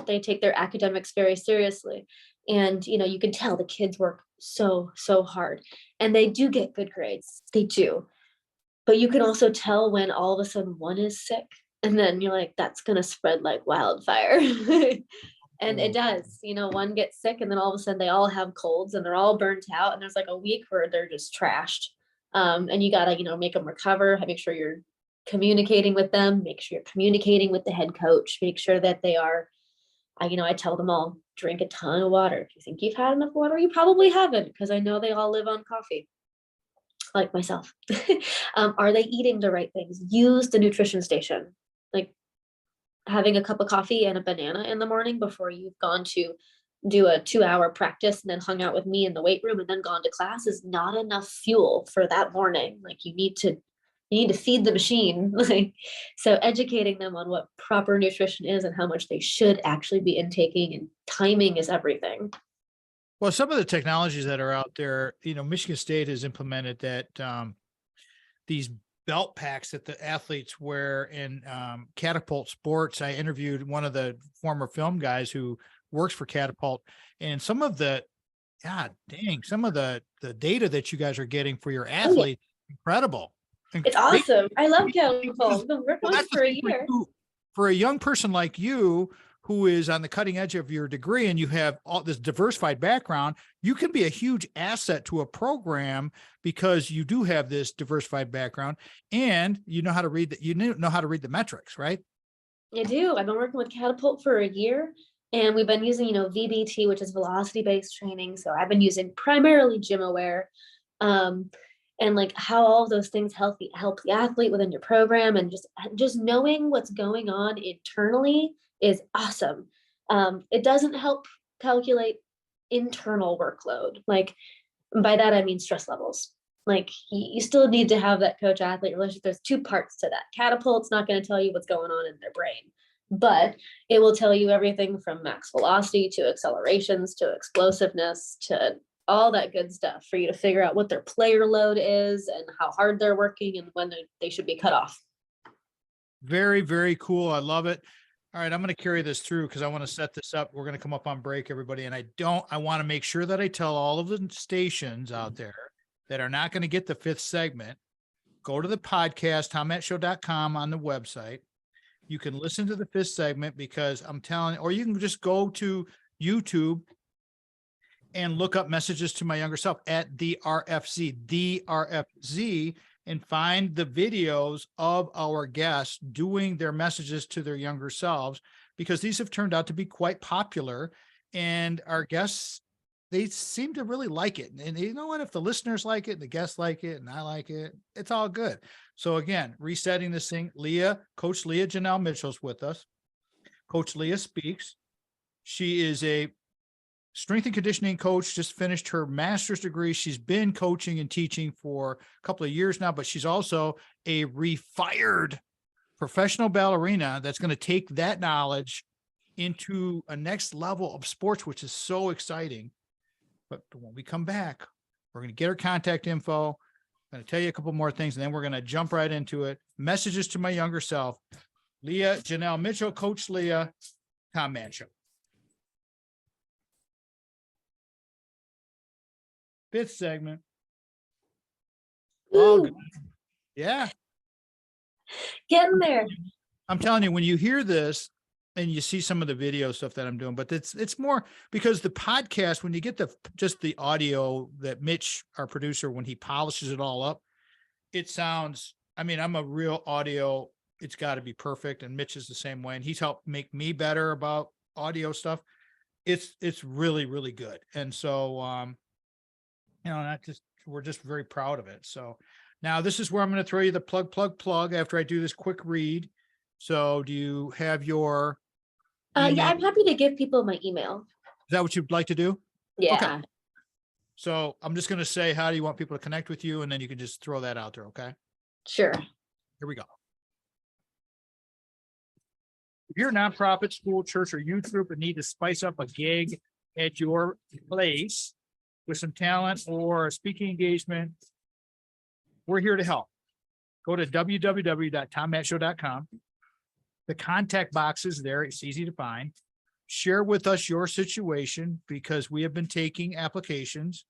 Speaker 2: They take their academics very seriously, and you can tell the kids work so hard, and they do get good grades. They do, but you can also tell when all of a sudden one is sick, and then you're like, that's gonna spread like wildfire. And it does. One gets sick, and then all of a sudden they all have colds, and they're all burnt out, and there's like a week where they're just trashed. And you gotta make them recover, make sure you're communicating with them, make sure you're communicating with the head coach, make sure that they are, I tell them all, drink a ton of water. If you think you've had enough water, you probably haven't, because I know they all live on coffee, like myself. Are they eating the right things? Use the nutrition station. Like having a cup of coffee and a banana in the morning before you've gone to do a 2-hour practice and then hung out with me in the weight room and then gone to class is not enough fuel for that morning. Like you need to feed the machine. Like, so educating them on what proper nutrition is and how much they should actually be intaking, and timing is everything.
Speaker 1: Well, some of the technologies that are out there, Michigan State has implemented that these belt packs that the athletes wear in Catapult Sports. I interviewed one of the former film guys who works for Catapult, and some of the, some of the data that you guys are getting for your athletes, incredible.
Speaker 2: It's awesome. I love Catapult. We've been working with it for a year.
Speaker 1: For a young person like you, who is on the cutting edge of your degree, and you have all this diversified background, you can be a huge asset to a program because you do have this diversified background, and you know how to read the metrics, right?
Speaker 2: I do. I've been working with Catapult for a year, and we've been using, VBT, which is velocity-based training. So I've been using primarily GymAware, and like how all of those things help the athlete within your program, and just knowing what's going on internally is awesome. It doesn't help calculate internal workload. Like by that, I mean stress levels. Like you still need to have that coach athlete relationship. There's two parts to that. Catapult's not going to tell you what's going on in their brain, but it will tell you everything from max velocity to accelerations to explosiveness to all that good stuff for you to figure out what their player load is and how hard they're working and when they should be cut off.
Speaker 1: Very, very cool. I love it. All right, I'm going to carry this through because I want to set this up. We're going to come up on break, everybody. And I want to make sure that I tell all of the stations out there that are not going to get the fifth segment, go to the podcast, tommattshow.com on the website. You can listen to the fifth segment because I'm telling, or you can just go to YouTube and look up Messages to My Younger Self at the RFZ, and find the videos of our guests doing their messages to their younger selves, because these have turned out to be quite popular, and our guests, they seem to really like it. And you know what, if the listeners like it and the guests like it and I like it, it's all good. So again, resetting this thing, Coach Lea-Janell Mitchell's with us. Coach Lea speaks. She is a strength and conditioning coach, just finished her master's degree. She's been coaching and teaching for a couple of years now, but she's also a refired professional ballerina that's going to take that knowledge into a next level of sports, which is so exciting. But when we come back, we're going to get her contact info. I'm going to tell you a couple more things, and then we're going to jump right into it. Messages to My Younger Self. Lea-Janell Mitchell, Coach Lea, Tom Mann Show. Fifth segment. Oh, good. Yeah.
Speaker 2: Getting there.
Speaker 1: I'm telling you, when you hear this and you see some of the video stuff that I'm doing, but it's more because the podcast, when you get just the audio that Mitch, our producer, when he polishes it all up, it sounds, I'm a real audio. It's got to be perfect. And Mitch is the same way. And he's helped make me better about audio stuff. It's really, really good. And so, we're just very proud of it. So now this is where I'm going to throw you the plug after I do this quick read. So do you have your
Speaker 2: yeah, I'm happy to give people my email.
Speaker 1: Is that what you'd like to do?
Speaker 2: Yeah.
Speaker 1: Okay. So I'm just going to say, how do you want people to connect with you? And then you can just throw that out there. Okay.
Speaker 2: Sure.
Speaker 1: Here we go. you're a nonprofit, school, church, or youth group and need to spice up a gig at your place with some talent or a speaking engagement, we're here to help. Go to www.tommattshow.com. The contact box is there. It's easy to find. Share with us your situation because we have been taking applications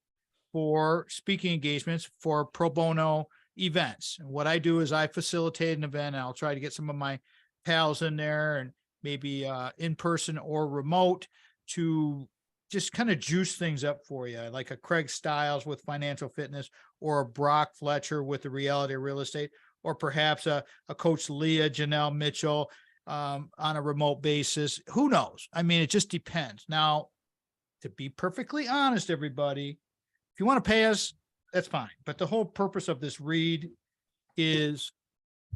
Speaker 1: for speaking engagements for pro bono events. And what I do is I facilitate an event. And I'll try to get some of my pals in there and maybe in person or remote to just kind of juice things up for you, like a Craig Stiles with financial fitness, or a Brock Fletcher with the reality of real estate, or perhaps a coach Lea-Janell Mitchell on a remote basis. Who knows? I mean, it just depends. Now, to be perfectly honest, everybody, if you want to pay us, that's fine. But the whole purpose of this read is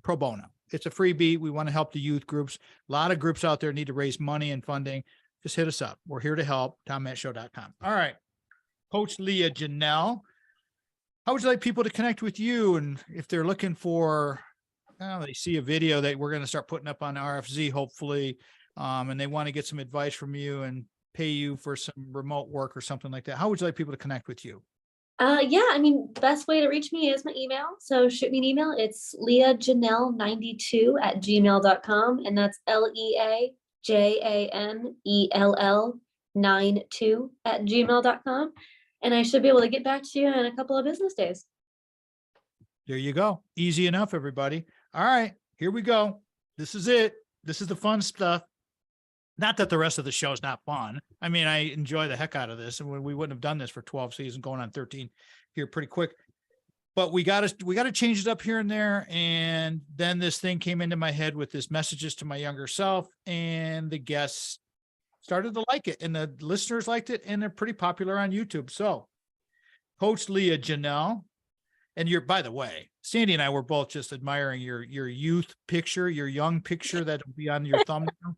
Speaker 1: pro bono. It's a freebie. We want to help the youth groups. A lot of groups out there need to raise money and funding. Just hit us up. We're here to help. TomMattShow.com. All right. Coach Lea-Janell, how would you like people to connect with you? And if they're looking for, they see a video that we're going to start putting up on RFZ, hopefully, and they want to get some advice from you and pay you for some remote work or something like that, how would you like people to connect with you?
Speaker 2: Yeah, I mean, best way to reach me is my email. So shoot me an email. It's leajanell92@gmail.com. And that's LEAJANELL92@gmail.com. And I should be able to get back to you in a couple of business days.
Speaker 1: There you go. Easy enough, everybody. All right, here we go. This is it. This is the fun stuff. Not that the rest of the show is not fun. I mean, I enjoy the heck out of this, and we wouldn't have done this for 12 seasons, going on 13 here pretty quick. But we got to change it up here and there. And then this thing came into my head with this messages to my younger self, and the guests started to like it, and the listeners liked it, and they're pretty popular on YouTube. So, Coach Lea-Janell, and by the way, Sandy and I were both just admiring your youth picture, your young picture that will be on your thumbnail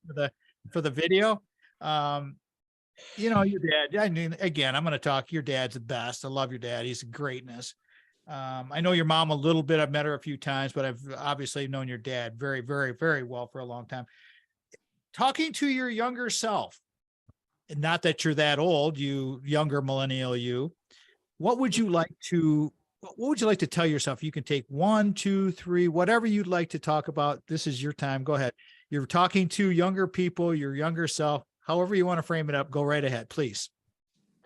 Speaker 1: for the video. Your dad, I mean, again, I'm going to talk, your dad's the best. I love your dad. He's a greatness. I know your mom a little bit. I've met her a few times, but I've obviously known your dad very, very, very well for a long time. Talking to your younger self, and not that you're that old, you younger millennial, what would you like to tell yourself? You can take 1, 2, 3, whatever you'd like to talk about. This is your time. Go ahead. You're talking to younger people, your younger self, however you want to frame it up. Go right ahead, please.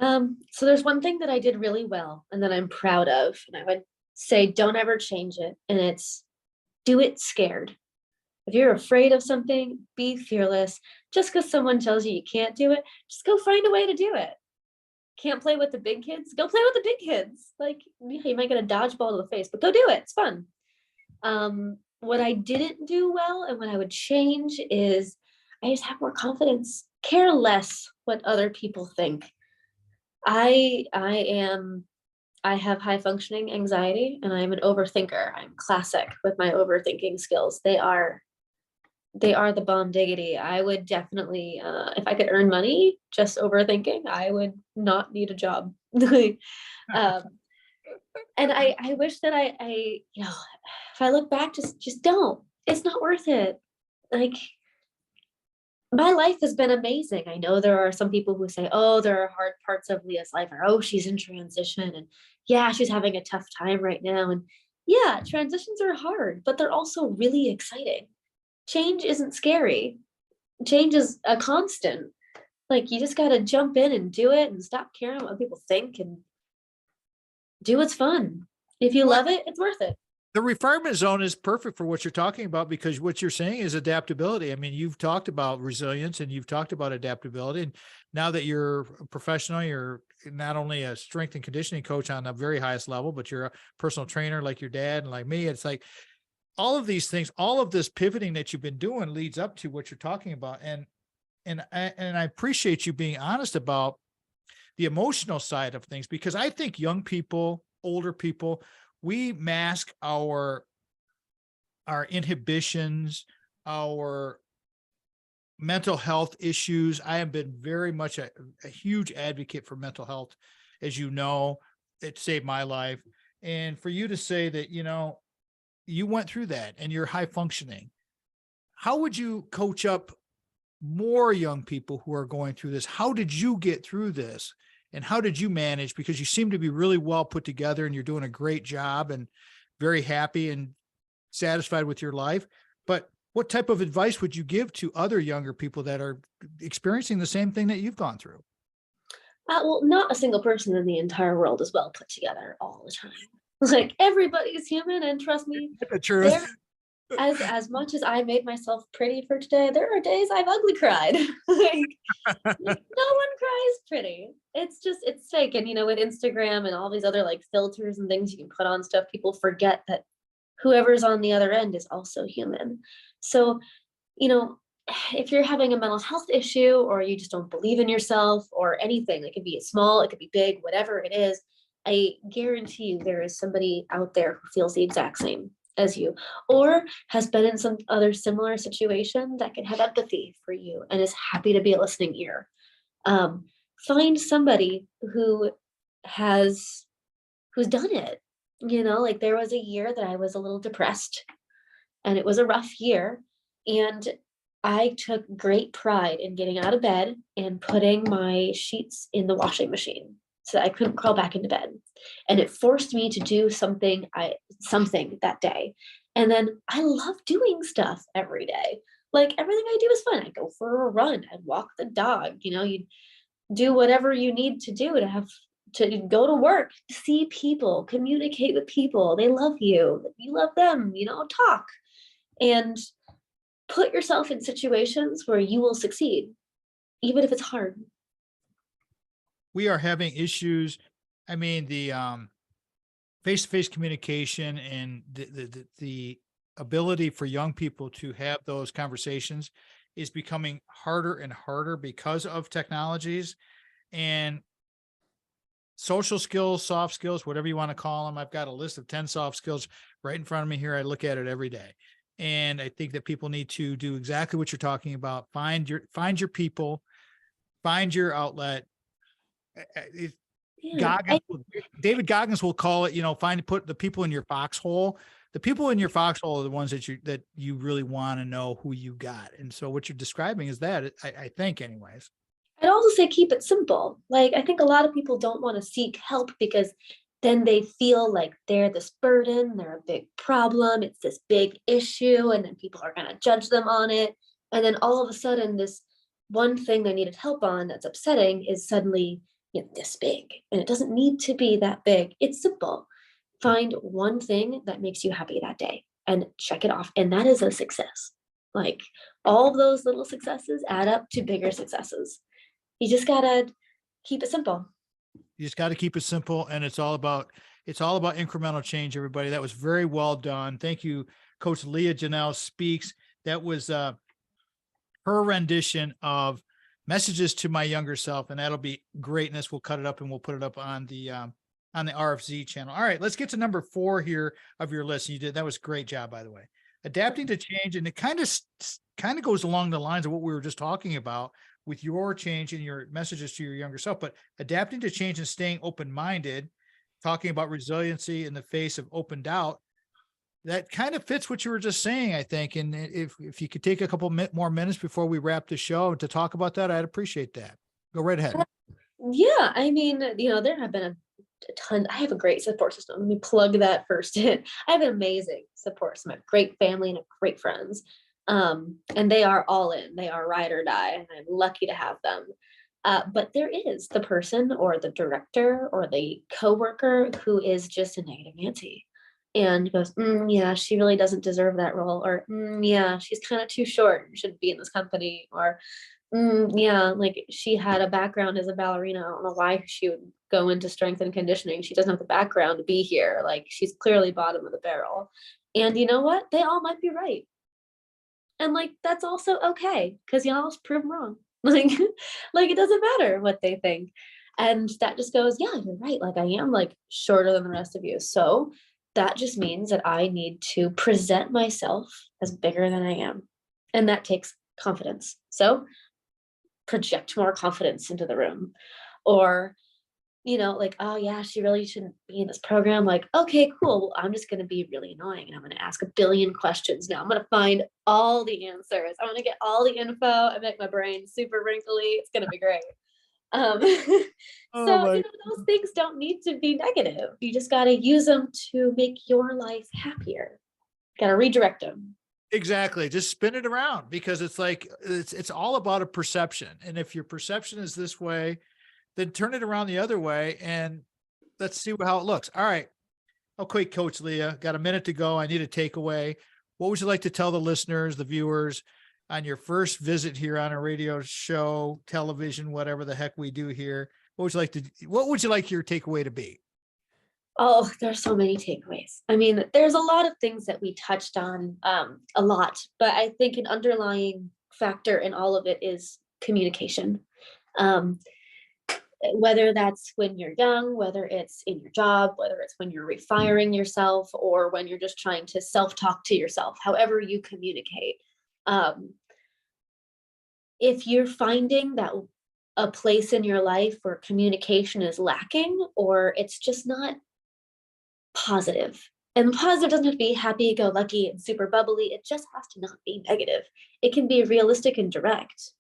Speaker 2: So there's one thing that I did really well and that I'm proud of, and I would say don't ever change it. And it's do it scared. If you're afraid of something, be fearless. Just because someone tells you you can't do it, just go find a way to do it. Can't play with the big kids? Go play with the big kids. Like, yeah, you might get a dodgeball to the face, but go do it. It's fun. What I didn't do well and what I would change is I just have more confidence, care less what other people think. I have high functioning anxiety, and I'm an overthinker. I'm classic with my overthinking skills. They are the bomb diggity. I would definitely, if I could earn money just overthinking, I would not need a job. And I wish that I if I look back, just don't. It's not worth it. Like, my life has been amazing. I know there are some people who say, oh, there are hard parts of Leah's life, or oh, she's in transition, and yeah, she's having a tough time right now. And yeah, transitions are hard, but they're also really exciting. Change isn't scary. Change is a constant. Like, you just got to jump in and do it and stop caring what people think and do what's fun. If you love it, it's worth it.
Speaker 1: The refinement zone is perfect for what you're talking about, because what you're saying is adaptability. I mean, you've talked about resilience and you've talked about adaptability. And now that you're a professional, you're not only a strength and conditioning coach on the very highest level, but you're a personal trainer like your dad and like me. It's like all of these things, all of this pivoting that you've been doing leads up to what you're talking about. And I appreciate you being honest about the emotional side of things, because I think young people, older people, we mask our inhibitions, our mental health issues. I have been very much a huge advocate for mental health. As you know, it saved my life. And for you to say that, you went through that and you're high functioning, how would you coach up more young people who are going through this. How did you get through this? And how did you manage? Because you seem to be really well put together and you're doing a great job and very happy and satisfied with your life. But what type of advice would you give to other younger people that are experiencing the same thing that you've gone through?
Speaker 2: Well, not a single person in the entire world is well put together all the time. Like everybody's human, and trust me,
Speaker 1: The
Speaker 2: there
Speaker 1: truth.
Speaker 2: as much as I made myself pretty for today, there are days I've ugly cried. Like no one cries pretty. It's just it's fake. And with Instagram and all these other like filters and things you can put on stuff, people forget that whoever's on the other end is also human. So, you know, if you're having a mental health issue or you just don't believe in yourself or anything, it could be small, it could be big, whatever it is, I guarantee you there is somebody out there who feels the exact same as you or has been in some other similar situation that can have empathy for you and is happy to be a listening ear. Um, find somebody has who's done it. Like there was a year that I was a little depressed and it was a rough year. And I took great pride in getting out of bed and putting my sheets in the washing machine so that I couldn't crawl back into bed. And it forced me to do something that day. And then I love doing stuff every day. Like everything I do is fun. I go for a run, I walk the dog, you do whatever you need to do to go to work, see people, communicate with people. They love you love them, talk. And put yourself in situations where you will succeed, even if it's hard.
Speaker 1: We are having issues. I mean, the face-to-face communication and the ability for young people to have those conversations is becoming harder and harder because of technologies and social skills, soft skills, whatever you want to call them. I've got a list of 10 soft skills right in front of me here. I look at it every day. And I think that people need to do exactly what you're talking about. Find your people, find your outlet.
Speaker 2: Yeah.
Speaker 1: Goggins, David Goggins will call it, put the people in your foxhole. The people in your foxhole are the ones that you really want to know who you got. And so what you're describing is that, I think anyways.
Speaker 2: I'd also say keep it simple. Like, I think a lot of people don't want to seek help because then they feel like they're this burden, they're a big problem, it's this big issue, and then people are going to judge them on it. And then all of a sudden, this one thing they needed help on that's upsetting is suddenly this big. And it doesn't need to be that big. It's simple. Find one thing that makes you happy that day and check it off. And that is a success. Like all of those little successes add up to bigger successes. You just gotta keep it simple.
Speaker 1: You just got to keep it simple, and it's all about incremental change. Everybody, that was very well done. Thank you, Coach Lea-Janell Speaks. That was her rendition of Messages to My Younger Self, and that'll be greatness. We'll cut it up and we'll put it up on the RFZ channel. All right, let's get to number 4 here of your list. You did that was a great job, by the way. Adapting to change, and it kind of goes along the lines of what we were just talking about with your change and your messages to your younger self, but adapting to change and staying open-minded, talking about resiliency in the face of open doubt, that kind of fits what you were just saying, I think. And if you could take a couple more minutes before we wrap the show to talk about that, I'd appreciate that. Go right ahead.
Speaker 2: Yeah, I mean, there have been a ton. I have a great support system. Let me plug that first in. I have an amazing support system. I have great family and great friends. And they are all in. They are ride or die, and I'm lucky to have them. But there is the person or the director or the coworker who is just a negative Nancy and goes, yeah, she really doesn't deserve that role, or yeah, she's kind of too short and shouldn't be in this company, or yeah, like she had a background as a ballerina. I don't know why she would go into strength and conditioning. She doesn't have the background to be here. Like she's clearly bottom of the barrel. And you know what? They all might be right. And like that's also okay because y'all prove them wrong. Like it doesn't matter what they think. And that just goes, yeah, you're right. Like I am like shorter than the rest of you. So that just means that I need to present myself as bigger than I am. And that takes confidence. So project more confidence into the room. Or like, oh yeah, she really shouldn't be in this program. Like, okay, cool. Well, I'm just going to be really annoying and I'm going to ask a billion questions now. I'm going to find all the answers. I'm going to get all the info and make my brain super wrinkly. It's going to be great. Um,
Speaker 1: Oh
Speaker 2: so,
Speaker 1: my.
Speaker 2: those things don't need to be negative. You just got to use them to make your life happier. Got to redirect them.
Speaker 1: Exactly. Just spin it around, because it's like, it's all about a perception. And if your perception is this way, then turn it around the other way and let's see how it looks. All right. Okay, Coach Lea, got a minute to go. I need a takeaway. What would you like to tell the listeners, the viewers, on your first visit here on a radio show, television, whatever the heck we do here? What would you like your takeaway to be?
Speaker 2: Oh, there's so many takeaways. I mean, there's a lot of things that we touched on a lot, but I think an underlying factor in all of it is communication. Um, whether that's when you're young, whether it's in your job, whether it's when you're refiring yourself, or when you're just trying to self-talk to yourself, however you communicate. Um, if you're finding that a place in your life where communication is lacking, or it's just not positive. And positive doesn't have to be happy go lucky and super bubbly. It just has to not be negative. It can be realistic and direct.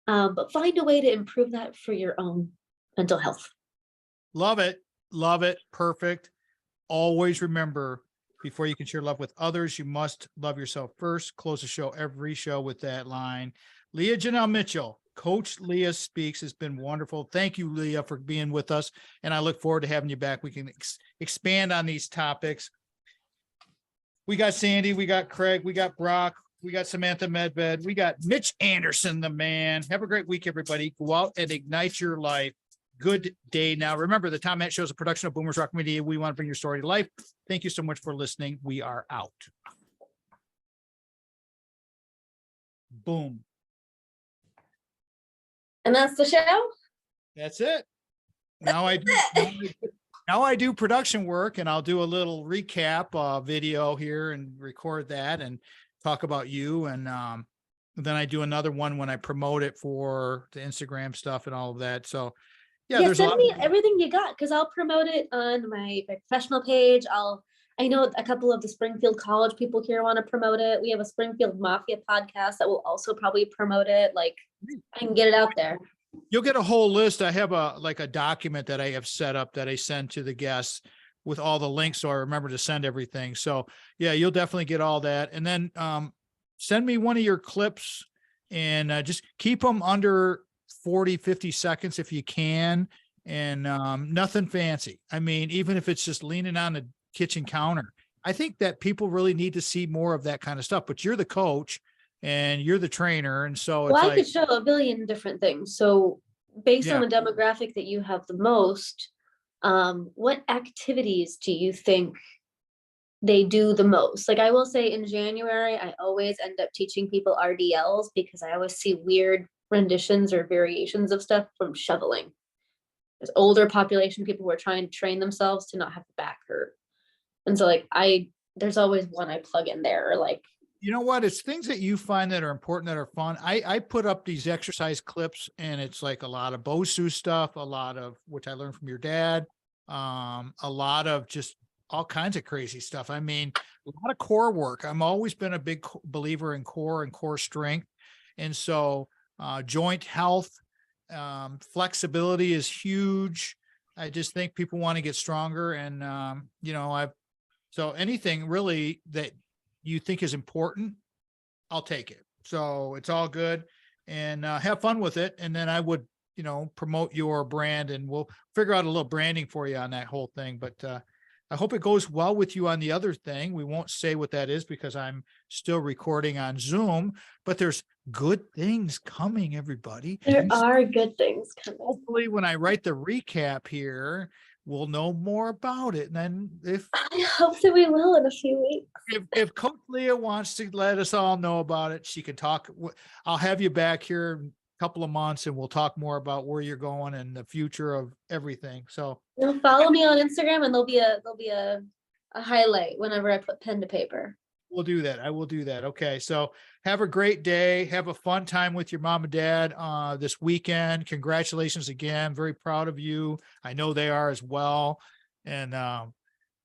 Speaker 2: But find a way to improve that for your own mental health.
Speaker 1: Love it. Love it. Perfect. Always remember, before you can share love with others, you must love yourself first. Close the show, every show, with that line. Lea-Janell Mitchell, Coach Lea Speaks, has been wonderful. Thank you, Lea, for being with us. And I look forward to having you back. We can expand on these topics. We got Sandy, we got Craig, we got Brock, we got Samantha Medved, we got Mitch Anderson, the man. Have a great week, everybody. Go out and ignite your life. Good day. Now, remember, the Tom Matt Show is a production of Boomers Rock Media. We want to bring your story to life. Thank you so much for listening. We are out. Boom.
Speaker 2: And that's the show.
Speaker 1: That's it. Now I do production work, and I'll do a little recap video here and record that and talk about you. And then I do another one when I promote it for the Instagram stuff and all of that. So yeah, there's
Speaker 2: send me everything you got, because I'll promote it on my professional page. I know a couple of the Springfield College people here want to promote it. We have a Springfield Mafia podcast that will also probably promote it. Like, I can get it out there.
Speaker 1: You'll get a whole list. I have a document that I have set up that I send to the guests with all the links, so I remember to send everything. So yeah, you'll definitely get all that. And then send me one of your clips, and just keep them under 40, 50 seconds if you can. And nothing fancy. I mean, even if it's just leaning on the kitchen counter, I think that people really need to see more of that kind of stuff. But you're the coach and you're the trainer. And so it's
Speaker 2: I could show a billion different things. So based on
Speaker 1: Yeah.
Speaker 2: the demographic that you have the most, what activities do you think they do the most? Like, I will say in January, I always end up teaching people RDLs, because I always see weird renditions or variations of stuff from shoveling. There's older population people who are trying to train themselves to not have the back hurt. And so there's always one I plug in there, or like,
Speaker 1: you know what? It's things that you find that are important, that are fun. I put up these exercise clips, and it's like a lot of BOSU stuff, a lot of which I learned from your dad, a lot of just all kinds of crazy stuff. I mean, a lot of core work. I'm always been a big believer in core and core strength. And so joint health, flexibility is huge. I just think people want to get stronger. And, so anything really that you think is important, I'll take it. So it's all good, and have fun with it. And then I would, promote your brand, and we'll figure out a little branding for you on that whole thing. But I hope it goes well with you on the other thing. We won't say what that is because I'm still recording on Zoom, but there's good things coming, everybody.
Speaker 2: there are good things coming.
Speaker 1: Hopefully when I write the recap here, we'll know more about it. And then
Speaker 2: I hope that we will in a few weeks.
Speaker 1: if Coach Lea wants to let us all know about it, she can talk. I'll have you back here in a couple of months, and we'll talk more about where you're going and the future of everything. So
Speaker 2: Follow me on Instagram, and there'll be a highlight whenever I put pen to paper.
Speaker 1: will do that. I will do that. Okay. So have a great day. Have a fun time with your mom and dad this weekend. Congratulations again. Very proud of you. I know they are as well. And I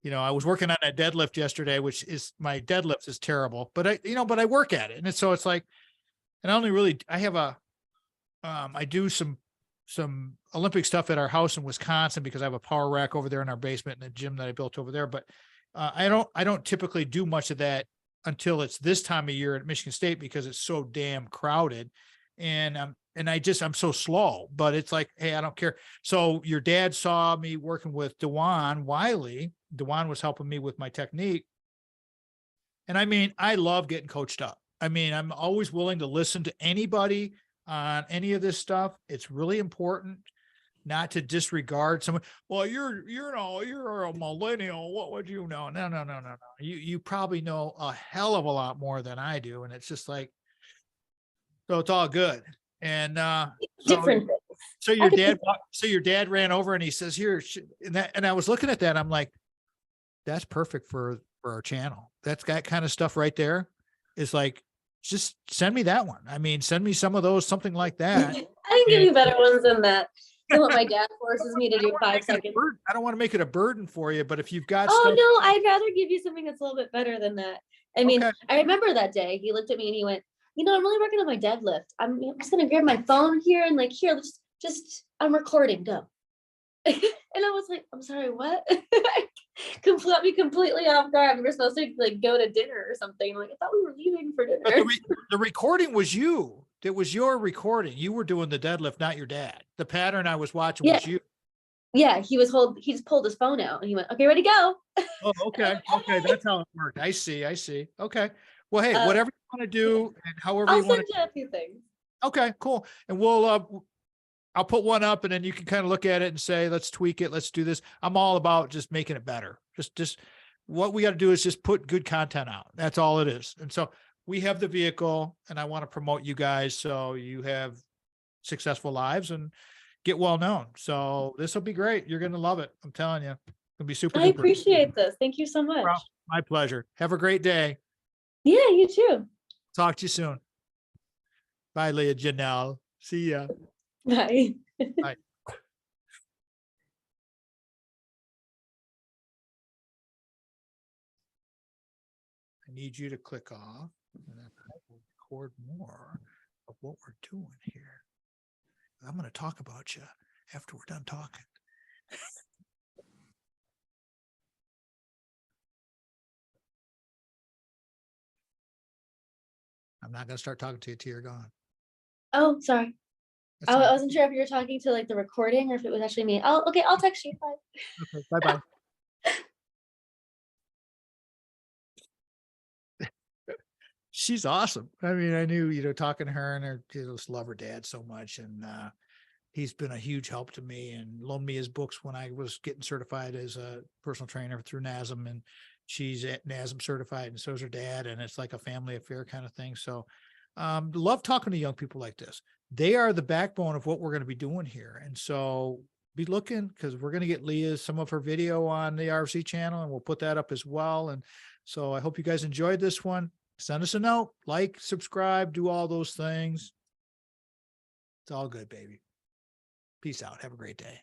Speaker 1: was working on that deadlift yesterday, which is my deadlift is terrible, but I work at it. And it's like, and I have I do some Olympic stuff at our house in Wisconsin because I have a power rack over there in our basement in the gym that I built over there. But I don't typically do much of that until it's this time of year at Michigan State because it's so damn crowded. And I'm so slow, but it's like, hey, I don't care. So your dad saw me working with Dewan Wiley. Dewan was helping me with my technique. And I mean, I love getting coached up. I mean, I'm always willing to listen to anybody on any of this stuff. It's really important not to disregard someone. Well, you're a millennial. What would you know? No. You probably know a hell of a lot more than I do. And it's just like, so it's all good. And
Speaker 2: Different things.
Speaker 1: so your dad ran over and he says, here, and I was looking at that. I'm like, that's perfect for our channel. That's that kind of stuff right there is like, just send me that one. I mean, send me some of those, something like that.
Speaker 2: I can give you better ones than that. Than what my dad forces me to do 5 seconds.
Speaker 1: I don't want to make it a burden for you, but if you've got
Speaker 2: Oh
Speaker 1: stuff,
Speaker 2: no, I'd rather give you something that's a little bit better than that. I mean,
Speaker 1: okay.
Speaker 2: I remember that day he looked at me and he went, I'm really working on my deadlift. I'm just gonna grab my phone here and like here, just I'm recording, go. And I was like, I'm sorry, what? Me completely off guard. We were supposed to like go to dinner or something. Like I thought we were leaving for dinner.
Speaker 1: But the recording was you. It was your recording. You were doing the deadlift, not your dad. The pattern I was watching was you.
Speaker 2: Yeah, he just pulled his phone out and he went, okay, ready, go.
Speaker 1: Oh, okay. Okay. That's how it worked. I see. Okay. Well, hey, whatever you want to do and however
Speaker 2: I'll
Speaker 1: you want
Speaker 2: send you a few things.
Speaker 1: Okay, cool. And I'll put one up and then you can kind of look at it and say, let's tweak it. Let's do this. I'm all about just making it better. Just what we got to do is just put good content out. That's all it is. And so we have the vehicle and I want to promote you guys so you have successful lives and get well known. So this will be great. You're going to love it. I'm telling you. It'll be super.
Speaker 2: I appreciate this. Thank you so much.
Speaker 1: My pleasure. Have a great day.
Speaker 2: Yeah, you too.
Speaker 1: Talk to you soon. Bye, Lea-Janell. See ya.
Speaker 2: Bye.
Speaker 1: Bye. I need you to click off and then I will record more of what we're doing here. I'm going to talk about you after we're done talking. I'm not going to start talking to you till you're gone.
Speaker 2: Oh, sorry.
Speaker 1: That's
Speaker 2: I
Speaker 1: all.
Speaker 2: wasn't sure if you were talking to like the recording or if it was actually me. Oh, okay. I'll text you. Bye.
Speaker 1: Okay, bye-bye. She's awesome. I mean, I knew, talking to her and just love her dad so much. And he's been a huge help to me and loaned me his books when I was getting certified as a personal trainer through NASM. And she's at NASM certified and so is her dad. And it's like a family affair kind of thing. So love talking to young people like this. They are the backbone of what we're going to be doing here. And so be looking because we're going to get Leah some of her video on the RFC channel and we'll put that up as well. And so I hope you guys enjoyed this one. Send us a note, like, subscribe, do all those things. It's all good, baby. Peace out. Have a great day.